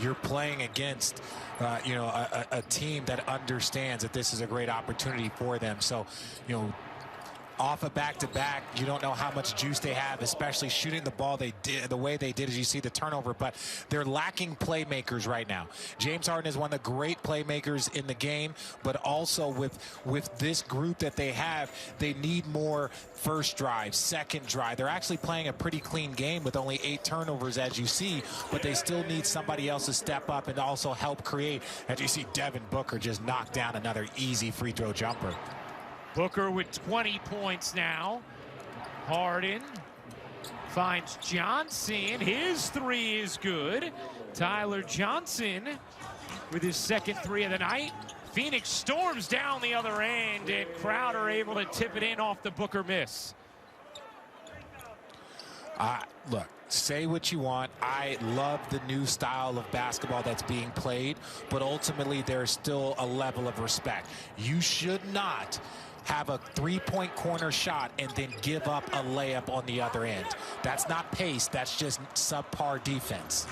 you're playing against, a team that understands that this is a great opportunity for them. So, off a back-to-back, you don't know how much juice they have, especially shooting the ball the way they did as you see the turnover, but they're lacking playmakers right now. James Harden is one of the great playmakers in the game, but also with this group that they have, they need more first drive, second drive. They're actually playing a pretty clean game with only 8 turnovers, as you see, but they still need somebody else to step up and also help create, as you see Devin Booker just knock down another easy free throw jumper. Booker with 20 points now. Harden finds Johnson. His 3 is good. Tyler Johnson with his second 3 of the night. Phoenix storms down the other end, and Crowder able to tip it in off the Booker miss. Look, say what you want. I love the new style of basketball that's being played, but ultimately there's still a level of respect. You should not have a 3-point corner shot and then give up a layup on the other end. That's not pace. That's just subpar defense.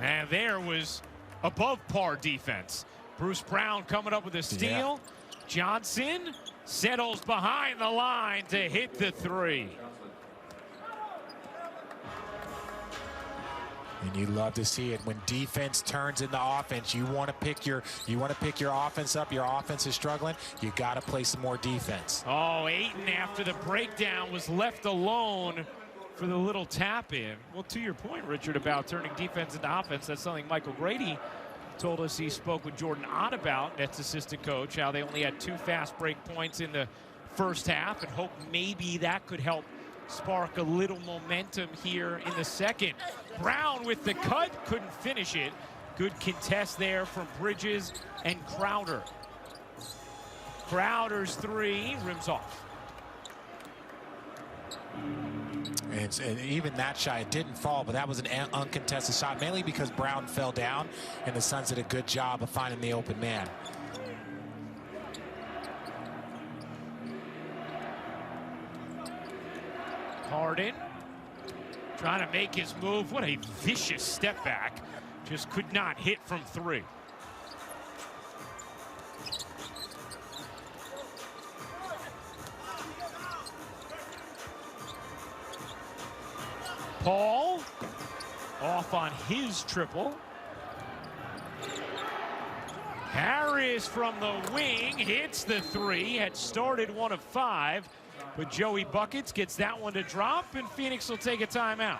And there was above par defense Bruce Brown coming up with a steal. Yeah. Johnson settles behind the line to hit the three. And you love to see it when defense turns into offense. You want to pick your offense up. Your offense is struggling. You got to play some more defense. Oh, Ayton after the breakdown was left alone for the little tap in. Well, to your point, Richard, about turning defense into offense, that's something Michael Grady told us he spoke with Jordan Ott about, Nets assistant coach, how they only had 2 fast break points in the first half, and hope maybe that could help spark a little momentum here in the second. Brown with the cut, couldn't finish it. Good contest there from Bridges and Crowder. Crowder's three, rims off. And even that shot, it didn't fall, but that was an uncontested shot, mainly because Brown fell down, and the Suns did a good job of finding the open man. Harden trying to make his move. What a vicious step back. Just could not hit from 3. Paul off on his triple. Harris from the wing hits the 3. Had started 1 of 5. But Joey Buckets gets that one to drop, and Phoenix will take a timeout.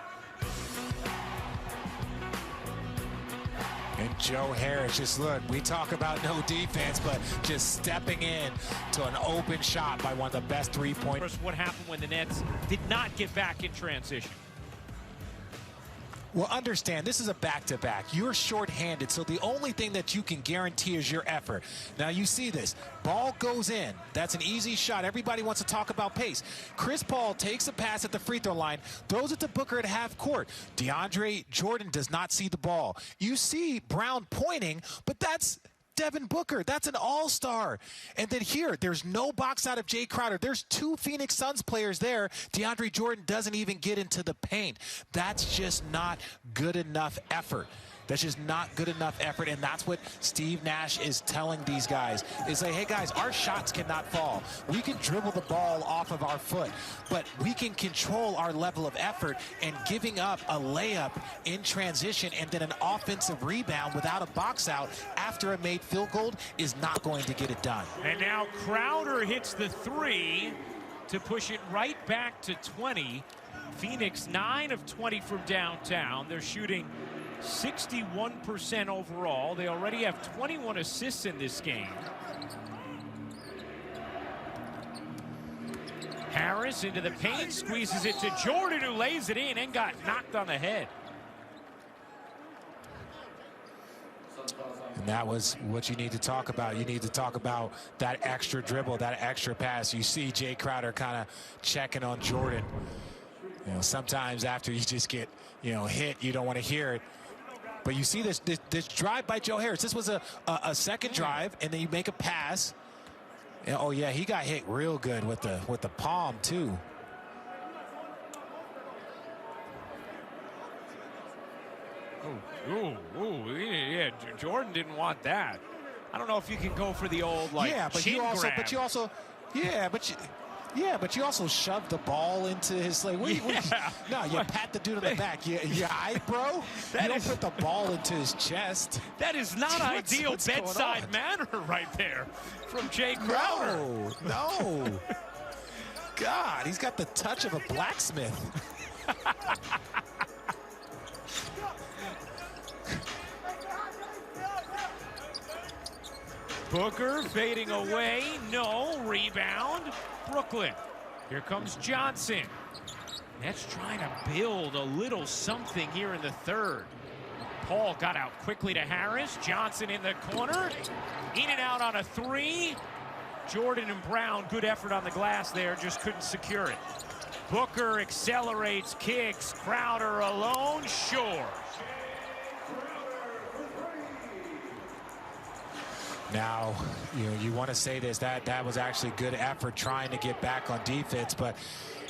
And Joe Harris, just look, we talk about no defense, but just stepping in to an open shot by one of the best three-point. What happened when the Nets did not get back in transition? Well, understand, this is a back-to-back. You're shorthanded, so the only thing that you can guarantee is your effort. Now, you see this. Ball goes in. That's an easy shot. Everybody wants to talk about pace. Chris Paul takes a pass at the free throw line, throws it to Booker at half court. DeAndre Jordan does not see the ball. You see Brown pointing, but that's Devin Booker. That's an all-star. And then here, there's no box out of Jay Crowder. There's 2 Phoenix Suns players there. DeAndre Jordan doesn't even get into the paint. That's just not good enough effort. That's just not good enough effort, and that's what Steve Nash is telling these guys. Is like, hey guys, our shots cannot fall. We can dribble the ball off of our foot, but we can control our level of effort, and giving up a layup in transition and then an offensive rebound without a box out after a made field goal is not going to get it done. And now Crowder hits the 3 to push it right back to 20. Phoenix 9 of 20 from downtown. They're shooting 61% overall. They already have 21 assists in this game. Harris into the paint, squeezes it to Jordan, who lays it in and got knocked on the head. And that was what you need to talk about. You need to talk about that extra dribble, that extra pass. You see Jay Crowder kind of checking on Jordan. You know, sometimes after you just get, hit, you don't want to hear it. But you see this drive by Joe Harris. This was a second drive, and then you make a pass. And, oh yeah, he got hit real good with the palm too. Yeah, Jordan didn't want that. I don't know if you can go for the old chin grab. But you also shoved the ball into his no, you pat the dude on the back. You aight, bro? You don't put the ball into his chest. That is not ideal bedside manner right there from Jay Crowder. No. God, he's got the touch of a blacksmith. Booker fading away. No. Rebound. Brooklyn. Here comes Johnson. Nets trying to build a little something here in the third. Paul got out quickly to Harris. Johnson in the corner. In and out on a 3. Jordan and Brown, good effort on the glass there, just couldn't secure it. Booker accelerates, kicks. Crowder alone, sure. Now, you want to say that was actually good effort trying to get back on defense, but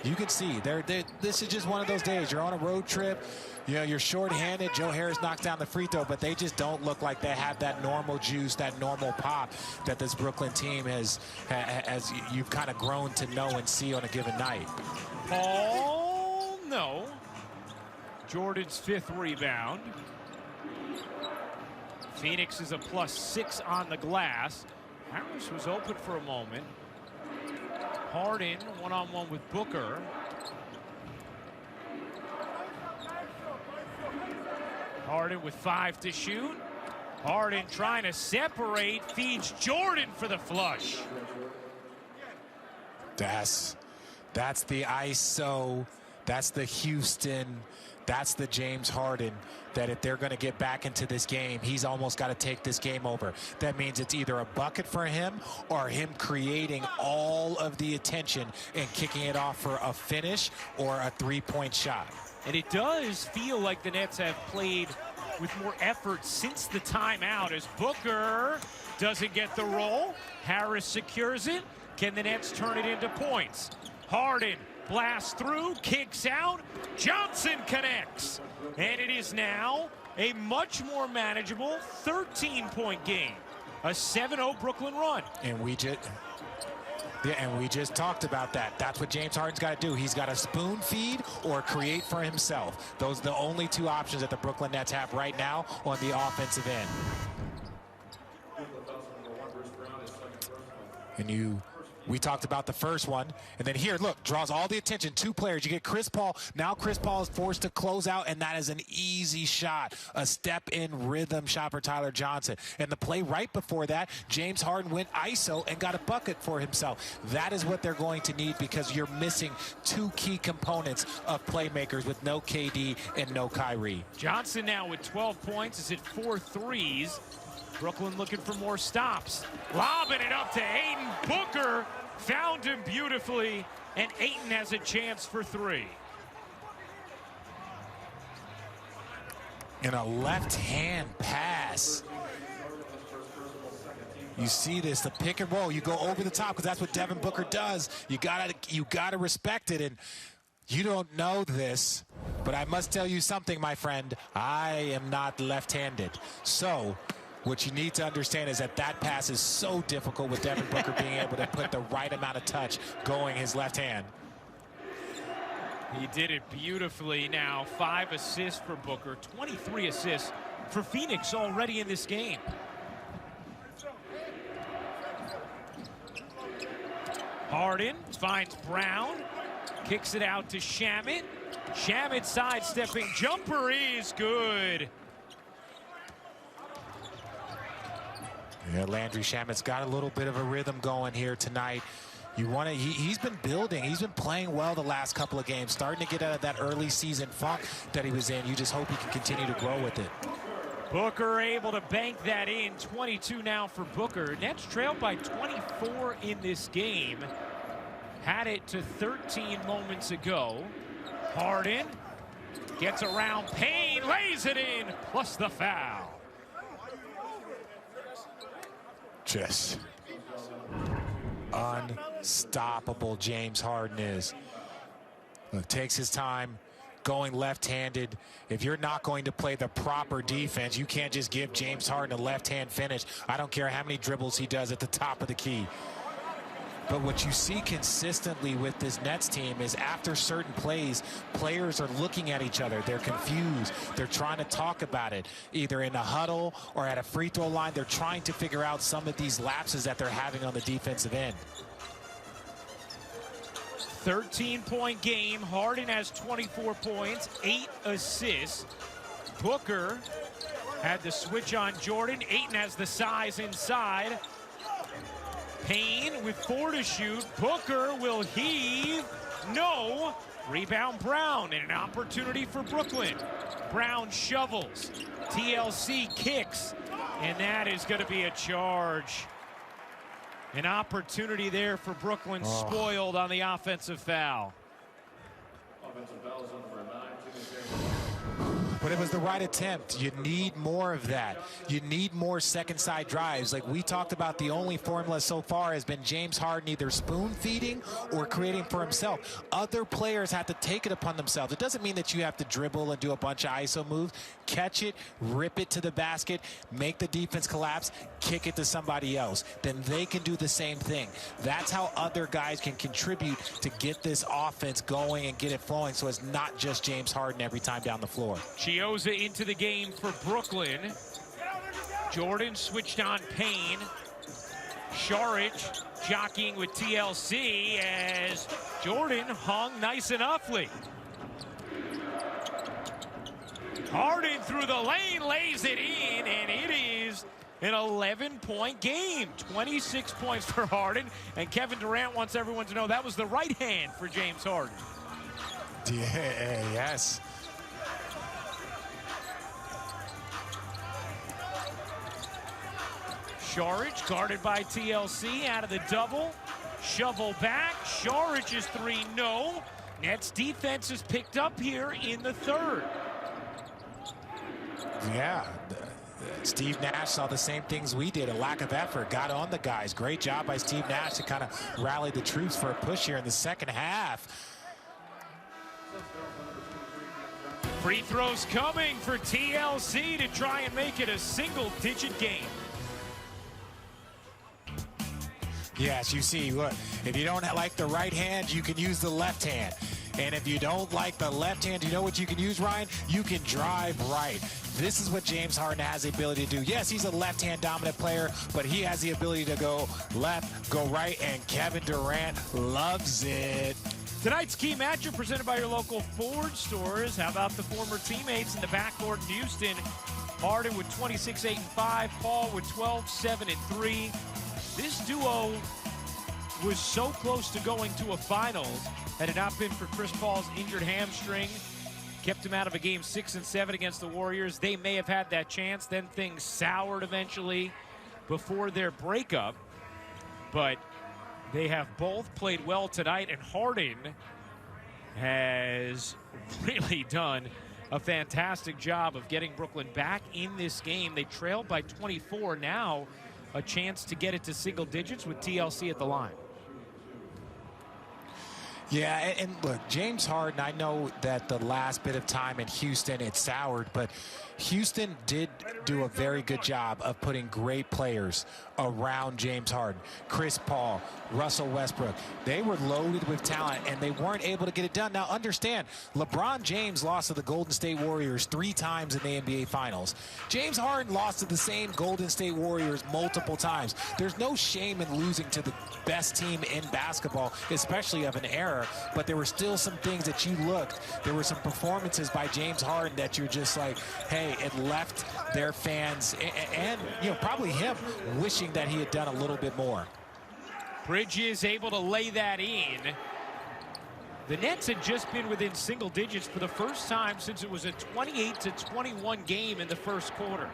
you can see this is just one of those days. You're on a road trip, you're shorthanded. Joe Harris knocked down the free throw, but they just don't look like they have that normal juice, that normal pop that this Brooklyn team has you've kind of grown to know and see on a given night. Oh, no. Jordan's 5th rebound. Phoenix is a +6 on the glass. Harris was open for a moment. Harden one-on-one with Booker. Harden with 5 to shoot. Harden trying to separate, feeds Jordan for the flush. That's the ISO. That's the Houston. That's the James Harden that if they're going to get back into this game, he's almost got to take this game over. That means it's either a bucket for him or him creating all of the attention and kicking it off for a finish or a three-point shot. And it does feel like the Nets have played with more effort since the timeout as Booker doesn't get the roll. Harris secures it. Can the Nets turn it into points? Harden blasts through, kicks out. Johnson connects. And it is now a much more manageable 13-point game. A 7-0 Brooklyn run. And we just talked about that. That's what James Harden's got to do. He's got to spoon feed or create for himself. Those are the only two options that the Brooklyn Nets have right now on the offensive end. And we talked about the first one, and then here, look, draws all the attention. 2 players. You get Chris Paul. Now Chris Paul is forced to close out, and that is an easy shot. A step-in rhythm shot for Tyler Johnson. And the play right before that, James Harden went ISO and got a bucket for himself. That is what they're going to need because you're missing 2 key components of playmakers with no KD and no Kyrie. Johnson now with 12 points is at 4 threes. Brooklyn looking for more stops. Lobbing it up to Ayton. Booker found him beautifully, and Ayton has a chance for 3. In a left-hand pass. You see this, the pick and roll. You go over the top because that's what Devin Booker does. You gotta respect it. And you don't know this, but I must tell you something, my friend. I am not left-handed. So what you need to understand is that pass is so difficult with Devin Booker being able to put the right amount of touch going his left hand. He did it beautifully. Now 5 assists for Booker, 23 assists for Phoenix already in this game. Harden finds Brown, kicks it out to Shamet. Shamet sidestepping jumper is good. Yeah, Landry Shamet's got a little bit of a rhythm going here tonight. He's been building. He's been playing well the last couple of games, starting to get out of that early season funk that he was in. You just hope he can continue to grow with it. Booker able to bank that in. 22 now for Booker. Nets trailed by 24 in this game. Had it to 13 moments ago. Harden gets around Payne, lays it in, plus the foul. Just unstoppable James Harden is. Look, takes his time going left-handed. If you're not going to play the proper defense, you can't just give James Harden a left-hand finish. I don't care how many dribbles he does at the top of the key. But what you see consistently with this Nets team is after certain plays, players are looking at each other. They're confused. They're trying to talk about it, either in a huddle or at a free throw line. They're trying to figure out some of these lapses that they're having on the defensive end. 13-point game. Harden has 24 points, 8 assists. Booker had the switch on Jordan. Ayton has the size inside. Payne with 4 to shoot. Booker will heave. No. Rebound Brown, and an opportunity for Brooklyn. Brown shovels. TLC kicks, and that is going to be a charge. An opportunity there for Brooklyn, spoiled on the offensive foul. Offensive foul is on for 9. But it was the right attempt. You need more of that. You need more second side drives. Like we talked about, the only formula so far has been James Harden either spoon feeding or creating for himself. Other players have to take it upon themselves. It doesn't mean that you have to dribble and do a bunch of ISO moves. Catch it, rip it to the basket, make the defense collapse, kick it to somebody else. Then they can do the same thing. That's how other guys can contribute to get this offense going and get it flowing, so it's not just James Harden every time down the floor. Chiozza into the game for Brooklyn. Jordan switched on Payne. Saric jockeying with TLC as Jordan hung nice and awfully. Harden through the lane, lays it in, and it is an 11-point game. 26 points for Harden, and Kevin Durant wants everyone to know that was the right hand for James Harden. Yeah, yes. Saric guarded by TLC out of the double. Shovel back. Saric's three, no. Nets defense is picked up here in the third. Yeah, Steve Nash saw the same things we did, a lack of effort, got on the guys. Great job by Steve Nash to kind of rally the troops for a push here in the second half. Free throws coming for TLC to try and make it a single-digit game. Yes, you see, look, if you don't like the right hand, you can use the left hand. And if you don't like the left hand, you know what you can use, Ryan? You can drive right. This is what James Harden has the ability to do. Yes, he's a left-hand dominant player, but he has the ability to go left, go right, and Kevin Durant loves it. Tonight's key matchup presented by your local Ford stores. How about the former teammates in the backcourt in Houston? Harden with 26-8-5, Paul with 12-7-3. This duo was so close to going to a finals. Had it not been for Chris Paul's injured hamstring, kept him out of a game 6 and 7 against the Warriors. They may have had that chance. Then things soured eventually before their breakup. But they have both played well tonight, and Harden has really done a fantastic job of getting Brooklyn back in this game. They trailed by 24. Now a chance to get it to single digits with TLC at the line. Yeah, and look, James Harden, I know that the last bit of time in Houston, it soured, but Houston did do a very good job of putting great players around James Harden. Chris Paul, Russell Westbrook, they were loaded with talent, and they weren't able to get it done. Now, understand, LeBron James lost to the Golden State Warriors 3 times in the NBA Finals. James Harden lost to the same Golden State Warriors multiple times. There's no shame in losing to the best team in basketball, especially of an era, but there were still some things that you looked. There were some performances by James Harden that you're just like, hey, it left their fans and probably him wishing that he had done a little bit more. Bridges able to lay that in. The Nets had just been within single digits for the first time since it was a 28-21 game in the first quarter.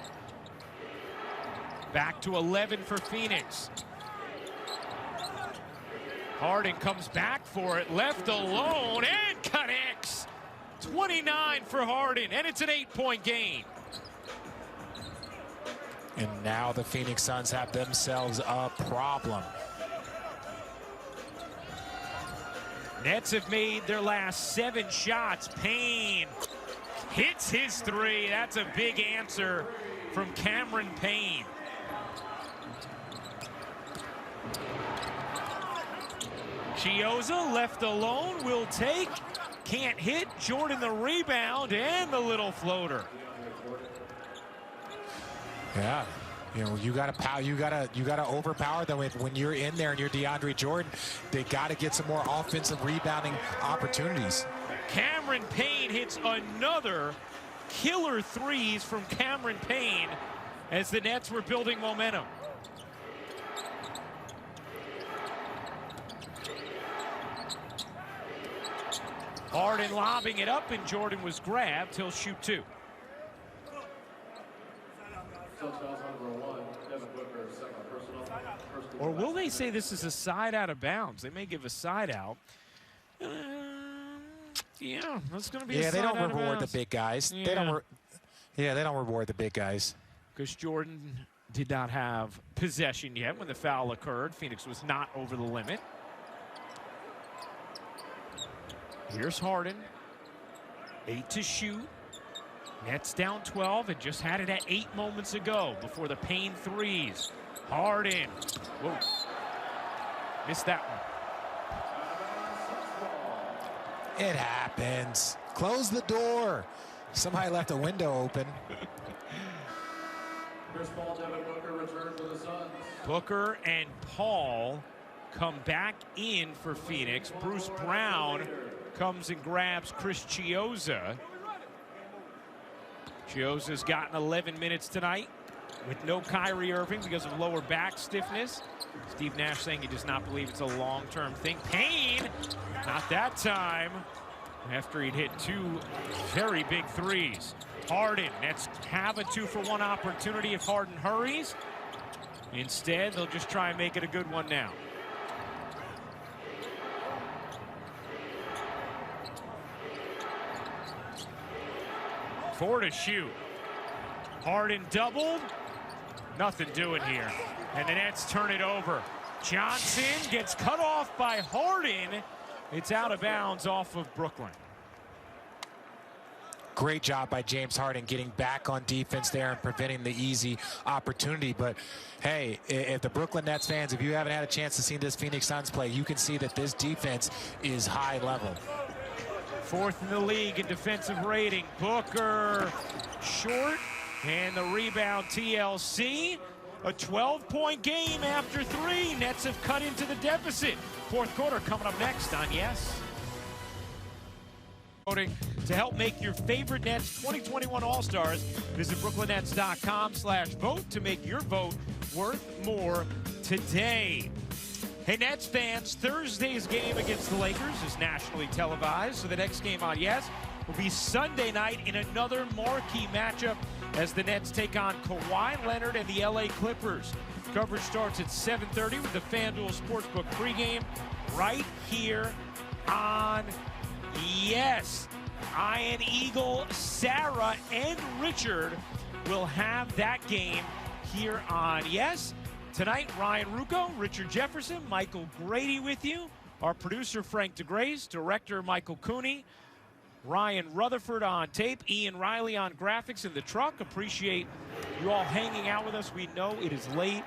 Back to 11 for Phoenix. Harden comes back for it, left alone, and connects. 29 for Harden, and it's an 8-point game. And now the Phoenix Suns have themselves a problem. Nets have made their last 7 shots. Payne hits his 3. That's a big answer from Cameron Payne. Chiozza left alone, will take, can't hit. Jordan the rebound and the little floater. Yeah, you got to overpower them when you're in there and you're DeAndre Jordan. They got to get some more offensive rebounding opportunities. Cameron Payne hits another killer 3s from Cameron Payne as the Nets were building momentum. Harden lobbing it up, and Jordan was grabbed. He'll shoot 2. Or will they say this is a side out of bounds? They may give a side out. Yeah, that's going to be a Yeah, they sign don't out of reward the bounds. big guys. Yeah. They don't. Yeah, they don't reward the big guys. Because Jordan did not have possession yet when the foul occurred. Phoenix was not over the limit. Here's Harden. 8 to shoot. Nets down 12 and just had it at 8 moments ago before the Payne threes. Harden. Whoa. Missed that one. It happens. Close the door. Somebody left a window open. Chris Paul, Devin Booker return for the Suns. Booker and Paul come back in for Phoenix. Bruce Brown comes and grabs Chris Chiozza. Chiozza's gotten 11 minutes tonight with no Kyrie Irving because of lower back stiffness. Steve Nash saying he does not believe it's a long-term thing. Payne, not that time, after he'd hit 2 very big threes. Harden, Nets have a 2-for-1 opportunity if Harden hurries. Instead, they'll just try and make it a good one now. Four to shoot. Harden doubled. Nothing doing here. And the Nets turn it over. Johnson gets cut off by Harden. It's out of bounds off of Brooklyn. Great job by James Harden getting back on defense there and preventing the easy opportunity. But, hey, if the Brooklyn Nets fans, if you haven't had a chance to see this Phoenix Suns play, you can see that this defense is high level. 4th in the league in defensive rating. Booker short, and the rebound TLC. A 12-point game after 3. Nets have cut into the deficit. 4th quarter coming up next on Yes. Voting to help make your favorite Nets 2021 All-Stars. Visit BrooklynNets.com/vote to make your vote worth more today. Hey, Nets fans, Thursday's game against the Lakers is nationally televised, so the next game on Yes will be Sunday night in another marquee matchup as the Nets take on Kawhi Leonard and the LA Clippers. Coverage starts at 7:30 with the FanDuel Sportsbook pregame right here on Yes. Ian Eagle, Sarah, and Richard will have that game here on Yes. Tonight, Ryan Rucco, Richard Jefferson, Michael Grady with you. Our producer, Frank DeGrace, director, Michael Cooney, Ryan Rutherford on tape, Ian Riley on graphics in the truck. Appreciate you all hanging out with us. We know it is late,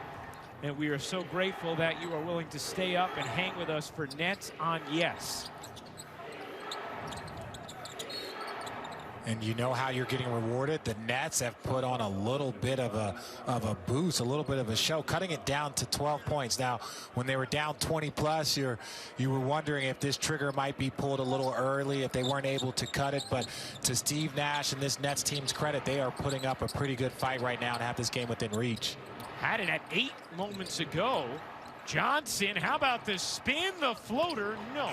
and we are so grateful that you are willing to stay up and hang with us for Nets on Yes. And you know how you're getting rewarded. The Nets have put on a little bit of a boost, a little bit of a show, cutting it down to 12 points. Now, when they were down 20 plus, you were wondering if this trigger might be pulled a little early, if they weren't able to cut it. But to Steve Nash and this Nets team's credit, they are putting up a pretty good fight right now and have this game within reach. Had it at 8 moments ago. Johnson, how about the spin, the floater? No.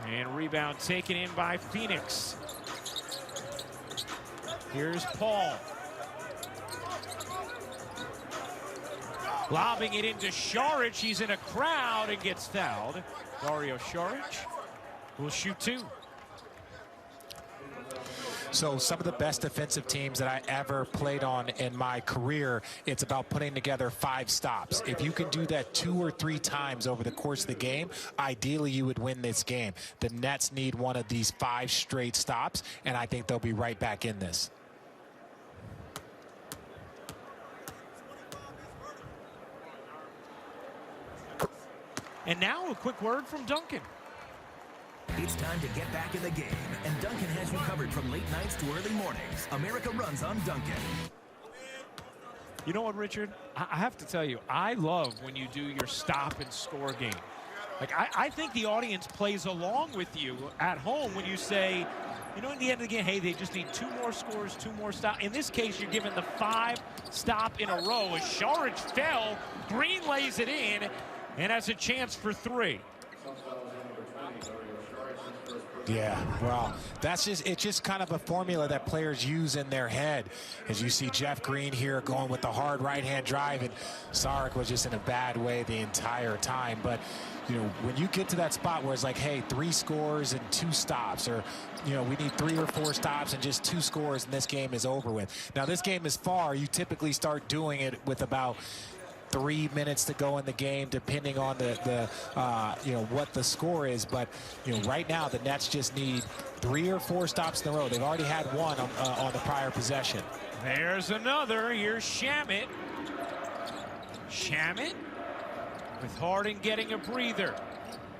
And rebound taken in by Phoenix. Here's Paul. Lobbing it into Saric. He's in a crowd and gets fouled. Dario Saric will shoot 2. So some of the best defensive teams that I ever played on in my career, it's about putting together 5 stops. If you can do that 2 or 3 times over the course of the game, ideally you would win this game. The Nets need one of these 5 straight stops, and I think they'll be right back in this. And now a quick word from Duncan. It's time to get back in the game, and Duncan has you covered from late nights to early mornings. America runs on Duncan. You know what, Richard? I have to tell you, I love when you do your stop and score game. Like, I think the audience plays along with you at home when you say, you know, at the end of the game, hey, they just need 2 more scores, 2 more stops. In this case, you're given the 5 stop in a row. As Saric fell, Green lays it in and has a chance for 3. Yeah, well, it's just kind of a formula that players use in their head. As you see Jeff Green here going with the hard right-hand drive, and Sarek was just in a bad way the entire time. But, you know, when you get to that spot where it's like, hey, 3 scores and 2 stops, or, you know, we need 3 or 4 stops and just 2 scores and this game is over with. Now, this game is far. You typically start doing it with about 3 minutes to go in the game, depending on the you know, what the score is. But, you know, right now the Nets just need 3 or 4 stops in a row. They've already had 1 on the prior possession. There's another. Here's Shamet. Shamet with Harden getting a breather.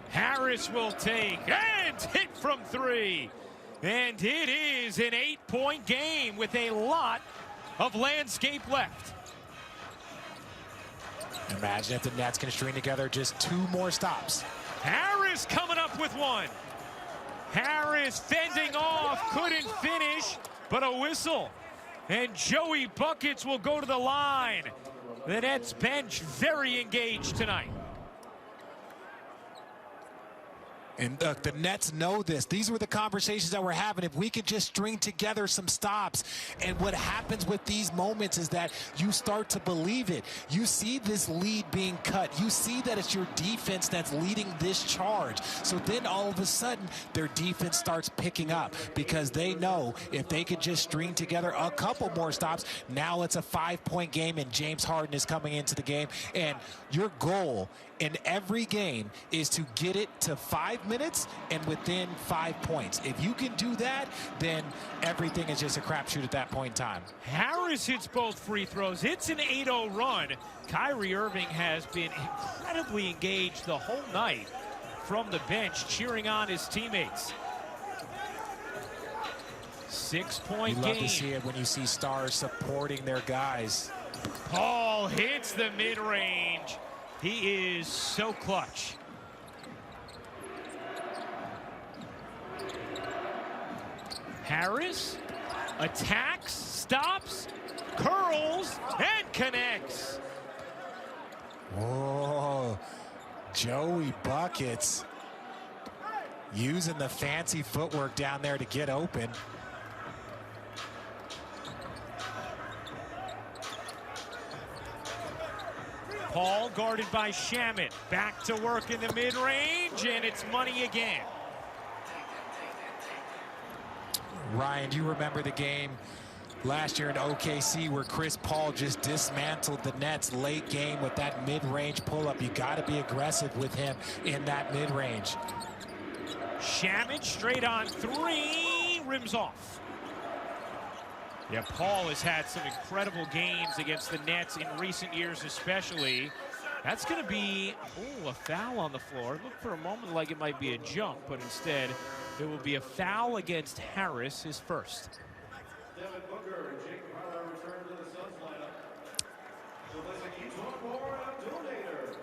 Harris will take and hit from 3. And it is an 8-point game with a lot of landscape left. Imagine if the Nets can string together just 2 more stops. Harris coming up with 1. Harris fending off, couldn't finish, but a whistle. And Joey Buckets will go to the line. The Nets bench very engaged tonight. And look, the Nets know this. These were the conversations that we're having. If we could just string together some stops. And what happens with these moments is that you start to believe it. You see this lead being cut. You see that it's your defense that's leading this charge. So then all of a sudden, their defense starts picking up because they know if they could just string together a couple more stops, now it's a 5-point game and James Harden is coming into the game. And your goal in every game is to get it to 5 minutes and within 5 points. If you can do that, then everything is just a crapshoot at that point in time. Harris hits both free throws. It's an 8-0 run. Kyrie Irving has been incredibly engaged the whole night from the bench, cheering on his teammates. 6-point game. You love to see it when you see stars supporting their guys. Paul hits the mid-range. He is so clutch. Harris attacks, stops, curls, and connects. Whoa, Joey Buckets using the fancy footwork down there to get open. Paul guarded by Shamet. Back to work in the mid-range, and it's money again. Ryan, do you remember the game last year in OKC where Chris Paul just dismantled the Nets late game with that mid-range pull-up? You got to be aggressive with him in that mid-range. Shamet straight on 3, rims off. Yeah, Paul has had some incredible games against the Nets in recent years especially. That's going to be, a foul on the floor. It looked for a moment like it might be a jump, but instead it will be a foul against Harris, his first. Devin Booker and Jake Harlow return to the Suns lineup. So let's each one more donator.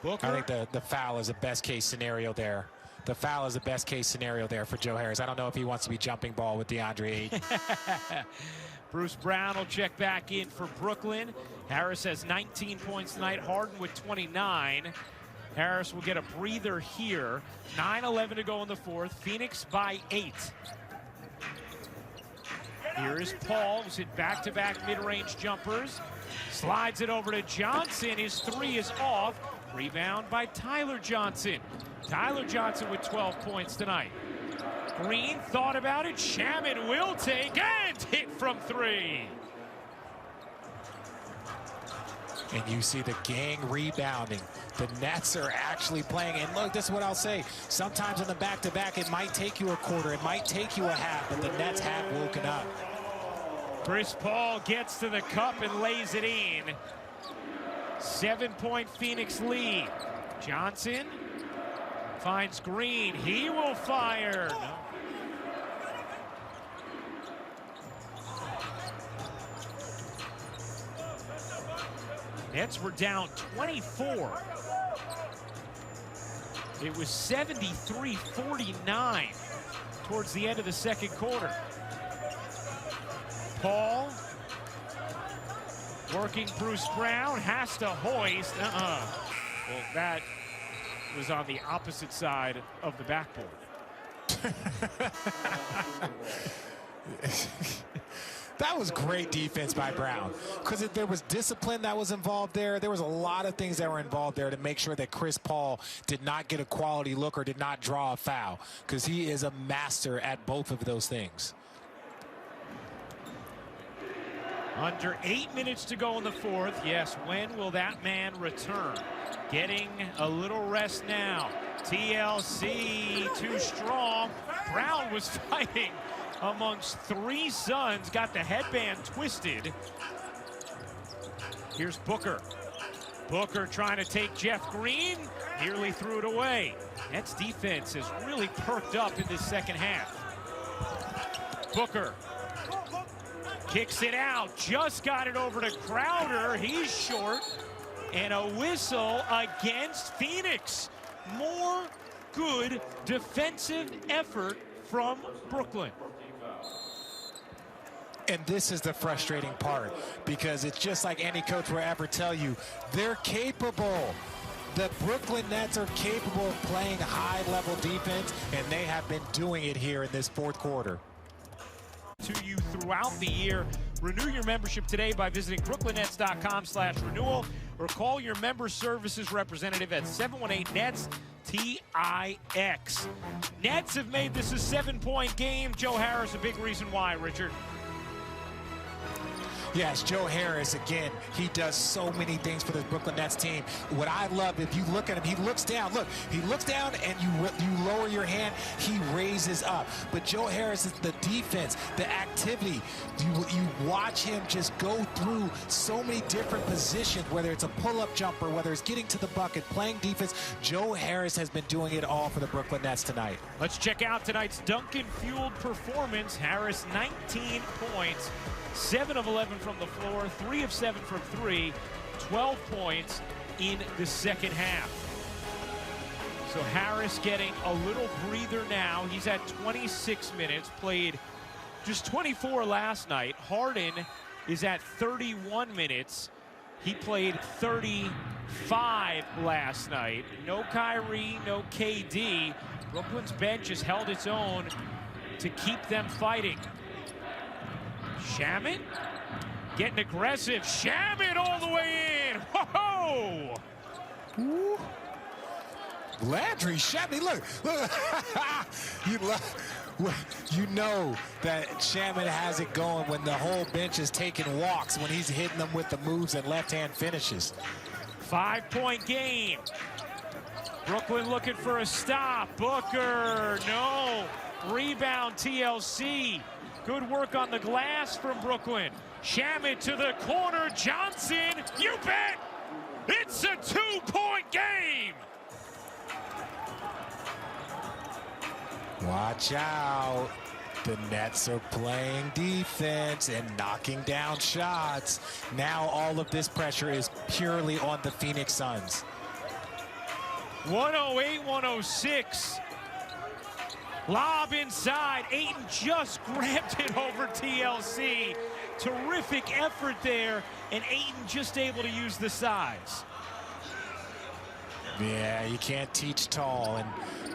Booker. I think the foul is the best case scenario there. The foul is the best case scenario there for Joe Harris. I don't know if he wants to be jumping ball with DeAndre Ayton. Bruce Brown will check back in for Brooklyn. Harris has 19 points tonight. Harden with 29. Harris will get a breather here. 9:11 to go in the fourth. Phoenix by 8. Here is Paul, who's hit back-to-back mid-range jumpers. Slides it over to Johnson. His 3 is off. Rebound by Tyler Johnson. Tyler Johnson with 12 points tonight. Green thought about it. Shamet will take and hit from 3. And you see the gang rebounding. The Nets are actually playing. And look, this is what I'll say. Sometimes in the back-to-back, it might take you a quarter. It might take you a half, but the Nets have woken up. Chris Paul gets to the cup and lays it in. 7-point Phoenix lead. Johnson finds Green. He will fire. No. Nets were down 24. It was 73-49 towards the end of the second quarter. Paul working Bruce Brown, has to hoist. Well, that was on the opposite side of the backboard. That was great defense by Brown, because there was discipline that was involved there. There was a lot of things that were involved there to make sure that Chris Paul did not get a quality look or did not draw a foul, because he is a master at both of those things. Under 8 minutes to go in the fourth. Yes, when will that man return? Getting a little rest now. TLC too strong. Brown was fighting amongst three Suns, got the headband twisted. Here's Booker. Booker trying to take Jeff Green, nearly threw it away. Nets defense has really perked up in this second half. Booker kicks it out, just got it over to Crowder. He's short, and a whistle against Phoenix. More good defensive effort from Brooklyn. And this is the frustrating part, because it's just like any coach will ever tell you, they're capable. The Brooklyn Nets are capable of playing high-level defense, and they have been doing it here in this fourth quarter. To you throughout the year. Renew your membership today by visiting brooklynnets.com/renewal or call your member services representative at 718-NETS-TIX. Nets have made this a 7-point game. Joe Harris, a big reason why, Richard. Yes, Joe Harris, again, he does so many things for this Brooklyn Nets team. What I love, if you look at him, he looks down. Look, he looks down and you lower your hand, he raises up. But Joe Harris is the defense, the activity. You watch him just go through so many different positions, whether it's a pull-up jumper, whether it's getting to the bucket, playing defense. Joe Harris has been doing it all for the Brooklyn Nets tonight. Let's check out tonight's Duncan-fueled performance. Harris, 19 points. 7 of 11 from the floor, 3 of 7 from 3, 12 points in the second half. So Harris getting a little breather now. He's at 26 minutes, played just 24 last night. Harden is at 31 minutes. He played 35 last night. No Kyrie, no KD. Brooklyn's bench has held its own to keep them fighting. Shamet getting aggressive. Shamet all the way in. Whoa! Ooh. Landry Shamet, look. You know that Shamet has it going when the whole bench is taking walks, when he's hitting them with the moves and left-hand finishes. 5-point game. Brooklyn looking for a stop. Booker, no. Rebound, TLC. Good work on the glass from Brooklyn. Shamet to the corner. Johnson, you bet! It's a 2-point game! Watch out. The Nets are playing defense and knocking down shots. Now all of this pressure is purely on the Phoenix Suns. 108-106. Lob inside. Ayton just grabbed it over TLC. Terrific effort there, and Ayton just able to use the size. Yeah, you can't teach tall, and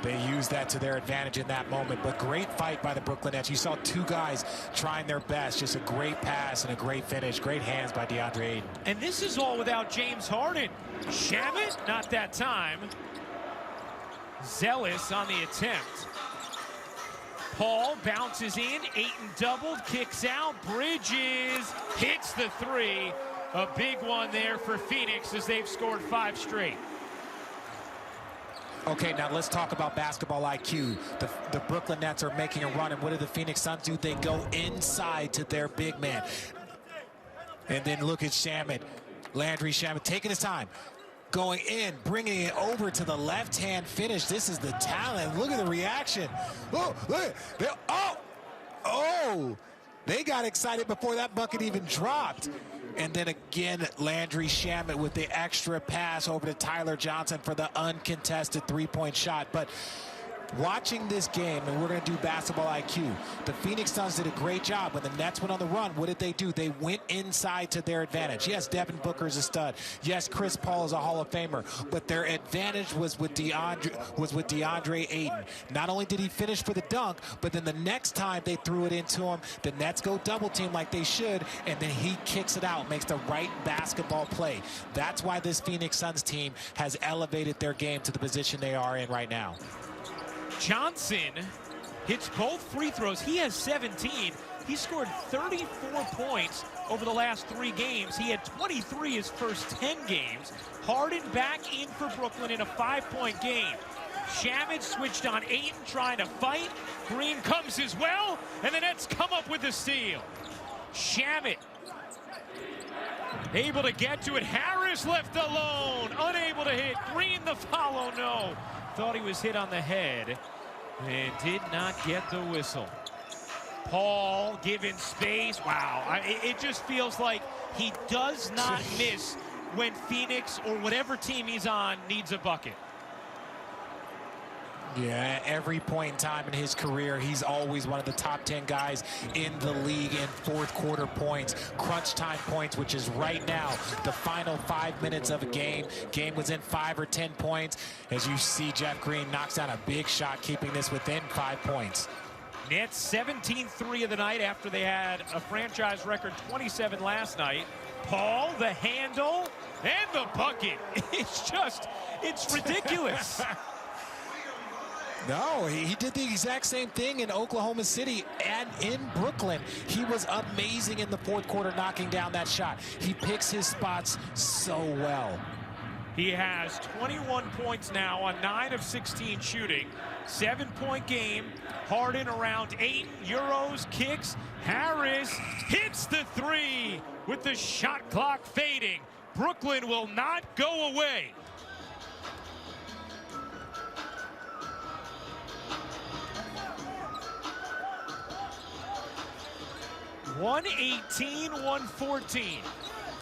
they use that to their advantage in that moment. But great fight by the Brooklyn Nets. You saw two guys trying their best. Just a great pass and a great finish. Great hands by DeAndre Ayton. And this is all without James Harden. Shamet, not that time. Zealous on the attempt. Paul bounces in. Ayton doubled, kicks out. Bridges hits the three. A big one there for Phoenix as they've scored 5 straight. Okay, now let's talk about basketball IQ. The Brooklyn Nets are making a run, and what do the Phoenix Suns do? They go inside to their big man. And then look at Shamet, Landry Shamet, taking his time, going in, bringing it over to the left-hand finish. This is the talent. Look at the reaction. Oh, look. They got excited before that bucket even dropped. And then again, Landry Shamet with the extra pass over to Tyler Johnson for the uncontested 3-point shot. But watching this game, and we're going to do basketball IQ, the Phoenix Suns did a great job. When the Nets went on the run, what did they do? They went inside to their advantage. Yes, Devin Booker is a stud. Yes, Chris Paul is a Hall of Famer. But their advantage was with DeAndre Ayton. Not only did he finish for the dunk, but then the next time they threw it into him, the Nets go double team like they should, and then he kicks it out, makes the right basketball play. That's why this Phoenix Suns team has elevated their game to the position they are in right now. Johnson hits both free throws. He has 17. He scored 34 points over the last 3 games. He had 23 his first 10 games. Harden back in for Brooklyn in a 5-point game. Shamet switched on Ayton, trying to fight. Green comes as well, and the Nets come up with the steal. Shamet able to get to it. Harris left alone, unable to hit. Green the follow, no. Thought he was hit on the head and did not get the whistle. Paul given space. Wow, it just feels like he does not miss when Phoenix or whatever team he's on needs a bucket. Yeah, every point in time in his career, he's always one of the top 10 guys in the league in fourth quarter points, crunch time points, which is right now the final 5 minutes of a game. Game was in 5 or 10 points. As you see, Jeff Green knocks down a big shot, keeping this within 5 points. Nets 17-3 of the night after they had a franchise record 27 last night. Paul, the handle, and the bucket. It's ridiculous. No, he did the exact same thing in Oklahoma City and in Brooklyn. He was amazing in the fourth quarter, knocking down that shot. He picks his spots so well. He has 21 points now on 9 of 16 shooting. 7-point game. Harden around 8 euros, kicks. Harris hits the 3 with the shot clock fading. Brooklyn will not go away. 118-114.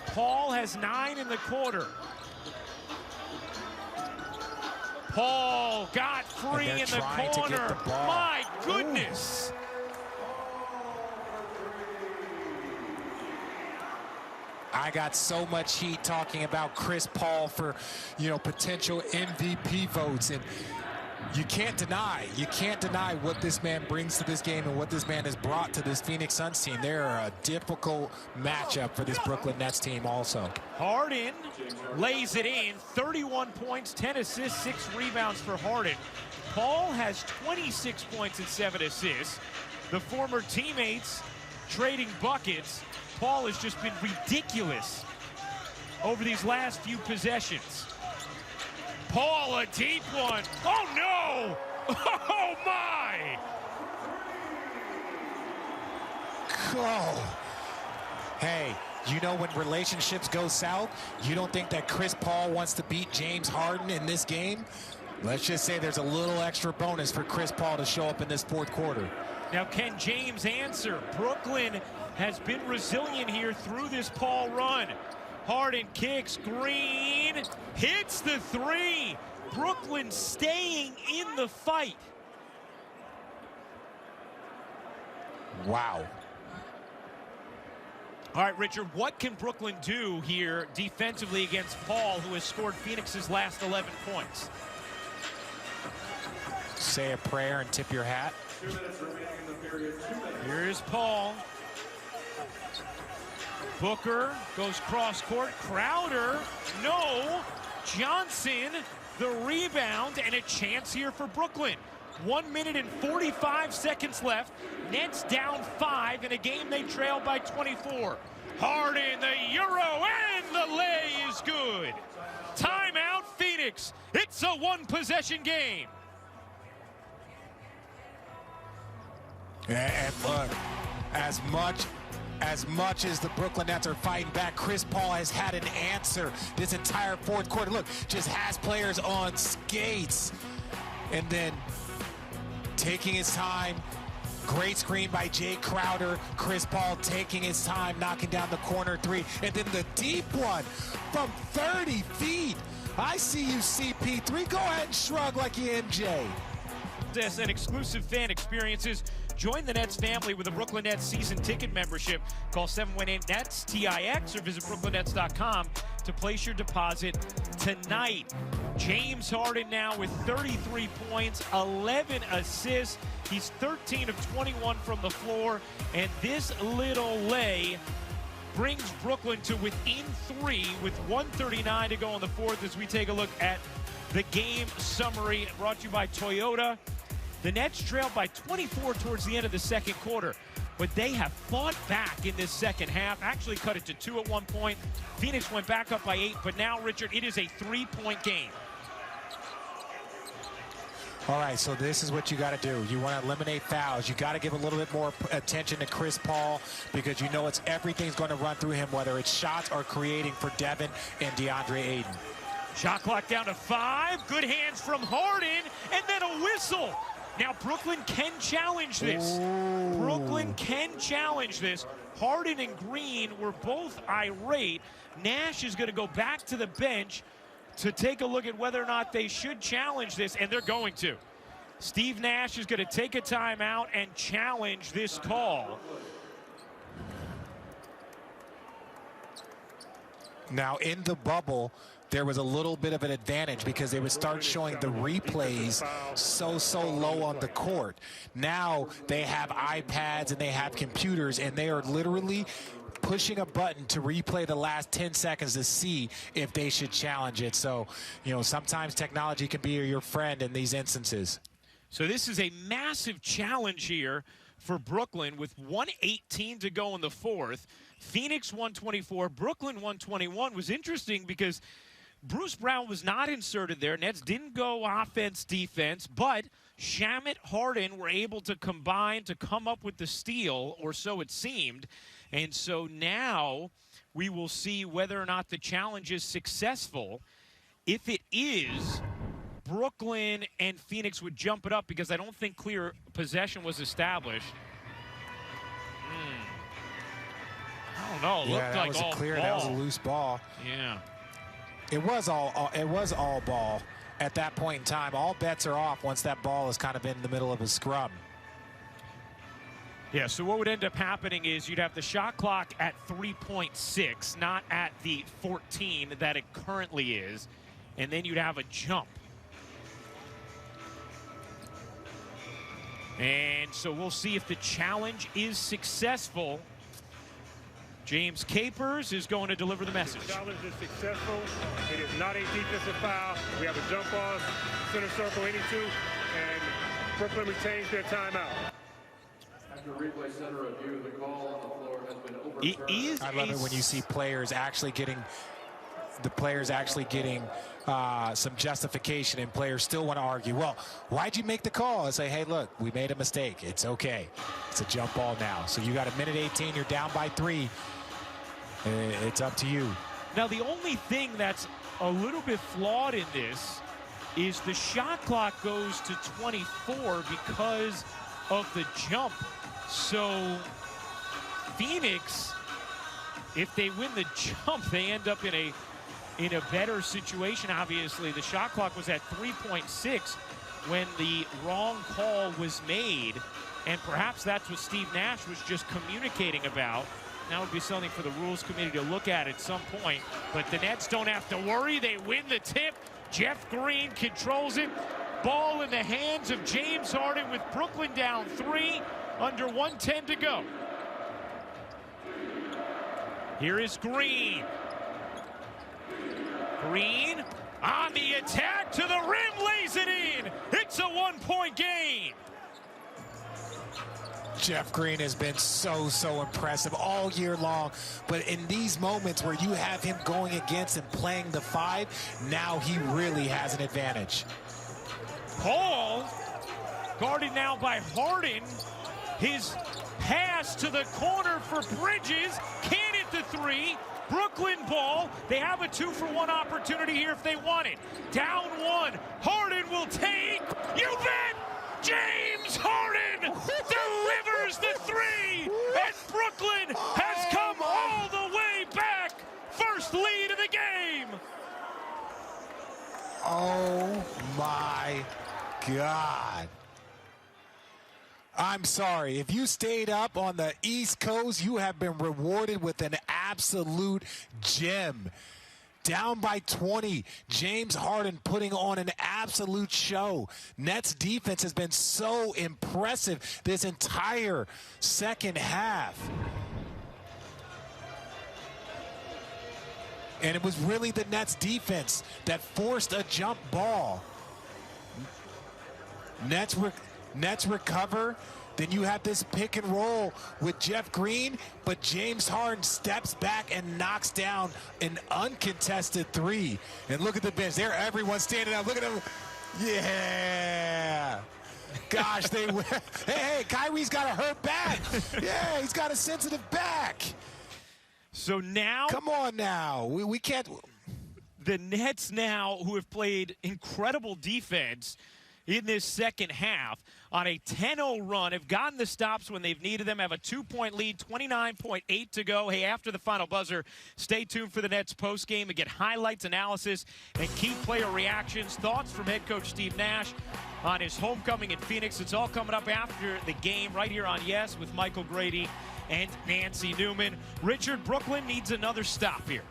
Paul has 9 in the quarter. Paul got free in the corner. My goodness. I got so much heat talking about Chris Paul for, potential MVP votes, and you can't deny what this man brings to this game and what this man has brought to this Phoenix Suns team. They're a difficult matchup for this Brooklyn Nets team also. Harden lays it in, 31 points, 10 assists, 6 rebounds for Harden. Paul has 26 points and 7 assists. The former teammates trading buckets. Paul has just been ridiculous over these last few possessions. Paul, a deep one. Oh, no! Oh, my! Oh. Hey, when relationships go south, you don't think that Chris Paul wants to beat James Harden in this game? Let's just say there's a little extra bonus for Chris Paul to show up in this fourth quarter. Now, can James answer? Brooklyn has been resilient here through this Paul run. Harden kicks, Green hits the 3. Brooklyn staying in the fight. Wow. All right, Richard, what can Brooklyn do here defensively against Paul, who has scored Phoenix's last 11 points? Say a prayer and tip your hat. 2 minutes remaining in the period. 2 minutes. Here's Paul. Booker goes cross court. Crowder, no. Johnson, the rebound, and a chance here for Brooklyn. 1 minute and 45 seconds left. Nets down 5 in a game they trail by 24. Harden, the Euro, and the lay is good. Timeout, Phoenix. It's a 1-possession game. And look, as much as the Brooklyn Nets are fighting back, Chris Paul has had an answer this entire fourth quarter. Look, just has players on skates. And then taking his time. Great screen by Jay Crowder. Chris Paul taking his time, knocking down the corner 3. And then the deep one from 30 feet. I see you, CP3. Go ahead and shrug like you MJ. access and exclusive fan experiences. Join the Nets family with a Brooklyn Nets season ticket membership. Call 718-NETS-TIX or visit BrooklynNets.com to place your deposit tonight. James Harden now with 33 points, 11 assists. He's 13 of 21 from the floor, and this little lay brings Brooklyn to within 3 with 1:39 to go in the fourth as we take a look at the game summary brought to you by Toyota. The Nets trailed by 24 towards the end of the second quarter, but they have fought back in this second half, actually cut it to 2 at one point. Phoenix went back up by 8, but now, Richard, it is a 3-point game. All right, so this is what you got to do. You want to eliminate fouls. You got to give a little bit more attention to Chris Paul because you know everything's going to run through him, whether it's shots or creating for Devin and DeAndre Ayton. Shot clock down to 5. Good hands from Harden, and then a whistle. Now Brooklyn can challenge this. Ooh. Brooklyn can challenge this. Harden and Green were both irate. Nash is going to go back to the bench to take a look at whether or not they should challenge this, and they're going to. Steve Nash is going to take a timeout and challenge this call. Now, in the bubble, there was a little bit of an advantage because they would start showing the replays so low on the court. Now they have iPads and they have computers, and they are literally pushing a button to replay the last 10 seconds to see if they should challenge it. So, you know, sometimes technology can be your friend in these instances. So this is a massive challenge here for Brooklyn with 1:18 to go in the fourth. Phoenix 124, Brooklyn 121. Was interesting because Bruce Brown was not inserted there. Nets didn't go offense, defense, but Shamet, Harden were able to combine to come up with the steal, or so it seemed. And so now we will see whether or not the challenge is successful. If it is, Brooklyn and Phoenix would jump it up because I don't think clear possession was established. I don't know. It looked like all clear. ball. That was a loose ball. Yeah. It was all ball at that point in time. All bets are off once that ball is kind of in the middle of a scrum. Yeah, so what would end up happening is you'd have the shot clock at 3.6, not at the 14 that it currently is, and then you'd have a jump. And so we'll see if the challenge is successful. James Capers is going to deliver the message. The challenge is successful. It is not a defensive foul. We have a jump ball, center circle, 82, and Brooklyn retains their timeout. After replay center review, the call on the floor has been overturned. I love it when you see players actually getting some justification, and players still want to argue. Well, why'd you make the call? And say, hey, look, we made a mistake. It's okay. It's a jump ball now. So you got a minute 18. You're down by 3. It's up to you. Now, the only thing that's a little bit flawed in this is the shot clock goes to 24 because of the jump. So Phoenix, if they win the jump, they end up in a better situation. Obviously, the shot clock was at 3.6 when the wrong call was made, and perhaps that's what Steve Nash was just communicating about. That would be something for the Rules Committee to look at some point. But the Nets don't have to worry. They win the tip. Jeff Green controls it. Ball in the hands of James Harden with Brooklyn down 3, under 1:10 to go. Here is Green. Green on the attack to the rim, lays it in. It's a 1-point game. Jeff Green has been so impressive all year long, but in these moments where you have him going against and playing the 5, now he really has an advantage. Paul, guarded now by Harden. His pass to the corner for Bridges, can't hit the 3. Brooklyn ball. They have a 2-for-1 opportunity here if they want it. Down 1. Harden will take. You bet! James Harden delivers the 3, and Brooklyn has come all the way back. First lead of the game. Oh my God. I'm sorry. If you stayed up on the East Coast, you have been rewarded with an absolute gem. Down by 20, James Harden putting on an absolute show. Nets defense has been so impressive this entire second half. And it was really the Nets defense that forced a jump ball. Nets recover. Then you have this pick and roll with Jeff Green, but James Harden steps back and knocks down an uncontested three. And look at the bench. There, everyone's standing up. Look at them. Yeah. Gosh, hey, Kyrie's got a hurt back. Yeah, he's got a sensitive back. So now, come on now. We can't. The Nets now, who have played incredible defense in this second half, on a 10-0 run, have gotten the stops when they've needed them, have a 2-point lead, 29.8 to go. Hey, after the final buzzer, stay tuned for the Nets postgame and get highlights, analysis, and key player reactions, thoughts from head coach Steve Nash on his homecoming in Phoenix. It's all coming up after the game right here on Yes with Michael Grady and Nancy Newman. Richard, Brooklyn needs another stop here.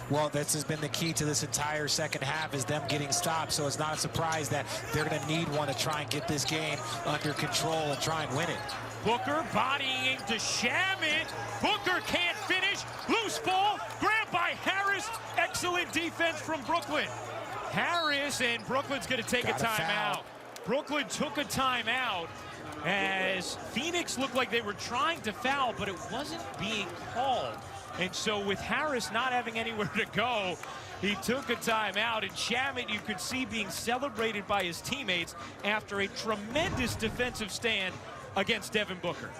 Well, this has been the key to this entire second half, is them getting stopped. So it's not a surprise that they're going to need one to try and get this game under control and try and win it. Booker bodying into Shamet. Booker can't finish. Loose ball. Grabbed by Harris. Excellent defense from Brooklyn. Harris, and Brooklyn's going to take a timeout. Brooklyn took a timeout as Phoenix looked like they were trying to foul, but it wasn't being called. And so with Harris not having anywhere to go, he took a timeout. And Shamet, you could see being celebrated by his teammates after a tremendous defensive stand against Devin Booker.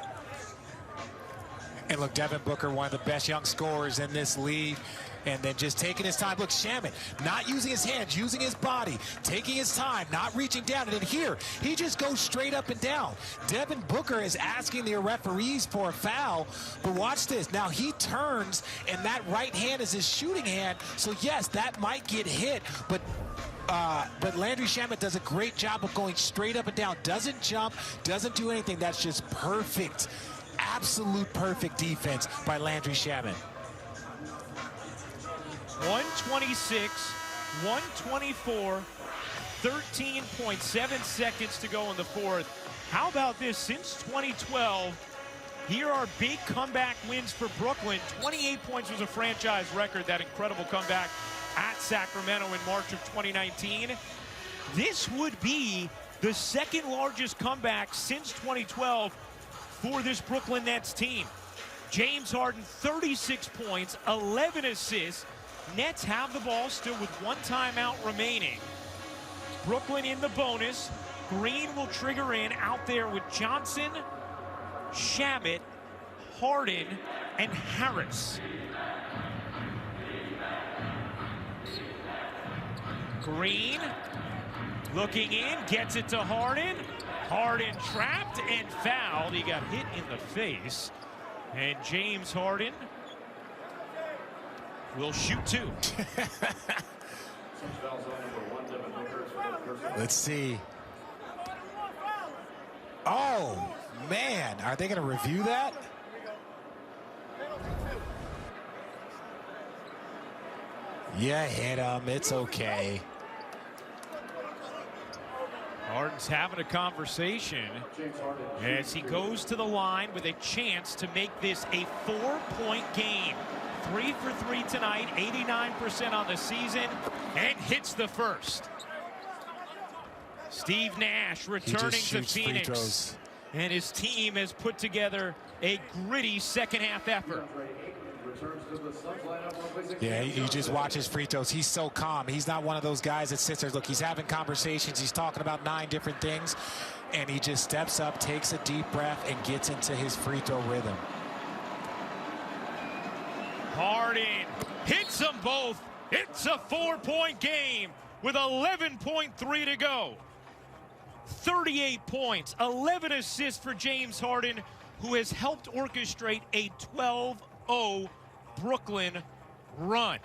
And look, Devin Booker, one of the best young scorers in this league. And then just taking his time. Look, Shamet not using his hands, using his body, taking his time, not reaching down. And then here, he just goes straight up and down. Devin Booker is asking the referees for a foul, but watch this. Now he turns, and that right hand is his shooting hand. So yes, that might get hit, but Landry Shamet does a great job of going straight up and down. Doesn't jump, doesn't do anything. That's just perfect, absolute perfect defense by Landry Shamet. 126, 124, 13.7 seconds to go in the fourth. How about this? Since 2012, here are big comeback wins for Brooklyn. 28 points was a franchise record, that incredible comeback at Sacramento in March of 2019. This would be the second largest comeback since 2012 for this Brooklyn Nets team. James Harden, 36 points, 11 assists. Nets have the ball still with one timeout remaining. Brooklyn in the bonus. Green will trigger in out there with Johnson, Shamet, Harden, and Harris. Green looking in, gets it to Harden. Harden trapped and fouled. He got hit in the face. And James Harden will shoot two. Let's see. Oh, man. Are they going to review that? Yeah, hit him. It's okay. Harden's having a conversation as he goes to the line with a chance to make this a 4-point game. 3 for 3 tonight, 89% on the season, and hits the first. Steve Nash returning to Phoenix, and his team has put together a gritty second half effort. Yeah, you just watch his free throws. He's so calm. He's not one of those guys that sits there. Look, he's having conversations. He's talking about 9 different things, and he just steps up, takes a deep breath, and gets into his free throw rhythm. Harden hits them both. It's a 4-point game with 11.3 to go. 38 points, 11 assists for James Harden, who has helped orchestrate a 12-0 Brooklyn run.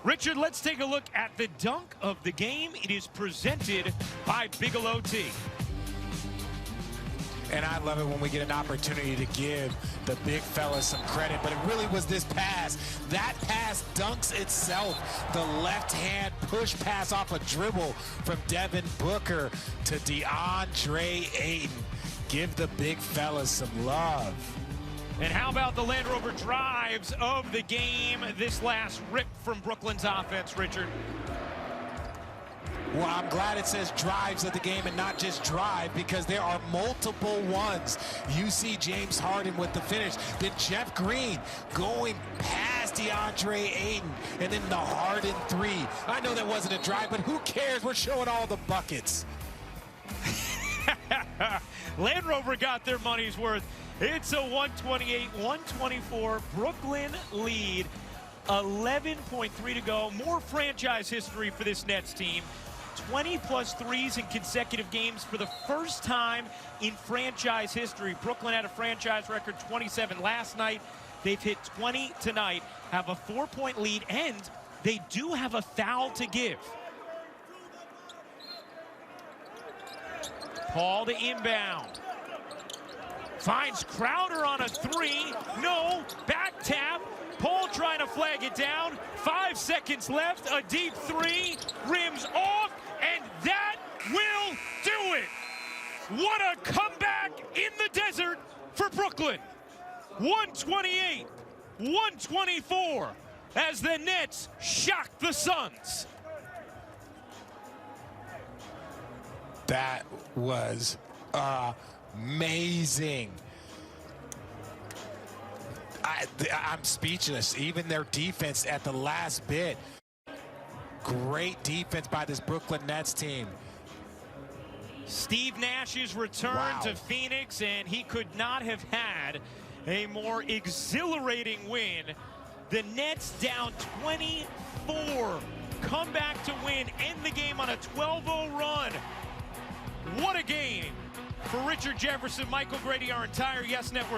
Richard, let's take a look at the dunk of the game. It is presented by Bigelow Tea. And I love it when we get an opportunity to give the big fella some credit, but it really was this pass. That pass dunks itself. The left-hand push pass off a dribble from Devin Booker to DeAndre Ayton. Give the big fella some love. And how about the Land Rover drives of the game? This last rip from Brooklyn's offense, Richard. Well, I'm glad it says drives of the game and not just drive, because there are multiple ones. You see James Harden with the finish. Then Jeff Green going past DeAndre Ayton. And then the Harden three. I know that wasn't a drive, but who cares? We're showing all the buckets. Land Rover got their money's worth. It's a 128-124 Brooklyn lead. 11.3 to go. More franchise history for this Nets team. 20-plus threes in consecutive games for the first time in franchise history. Brooklyn had a franchise record 27 last night. They've hit 20 tonight, have a 4-point lead, and they do have a foul to give. Paul to inbound. Finds Crowder on a three. No, back tap. Paul trying to flag it down. 5 seconds left. A deep three. Rims off. And that will do it. What a comeback in the desert for Brooklyn. 128-124 as the Nets shock the Suns. That was amazing. I'm speechless. Even their defense at the last bit. Great defense by this Brooklyn Nets team. Steve Nash's return to Phoenix, and he could not have had a more exhilarating win. The Nets down 24. Come back to win, end the game on a 12-0 run. What a game for Richard Jefferson, Michael Grady, our entire Yes Network.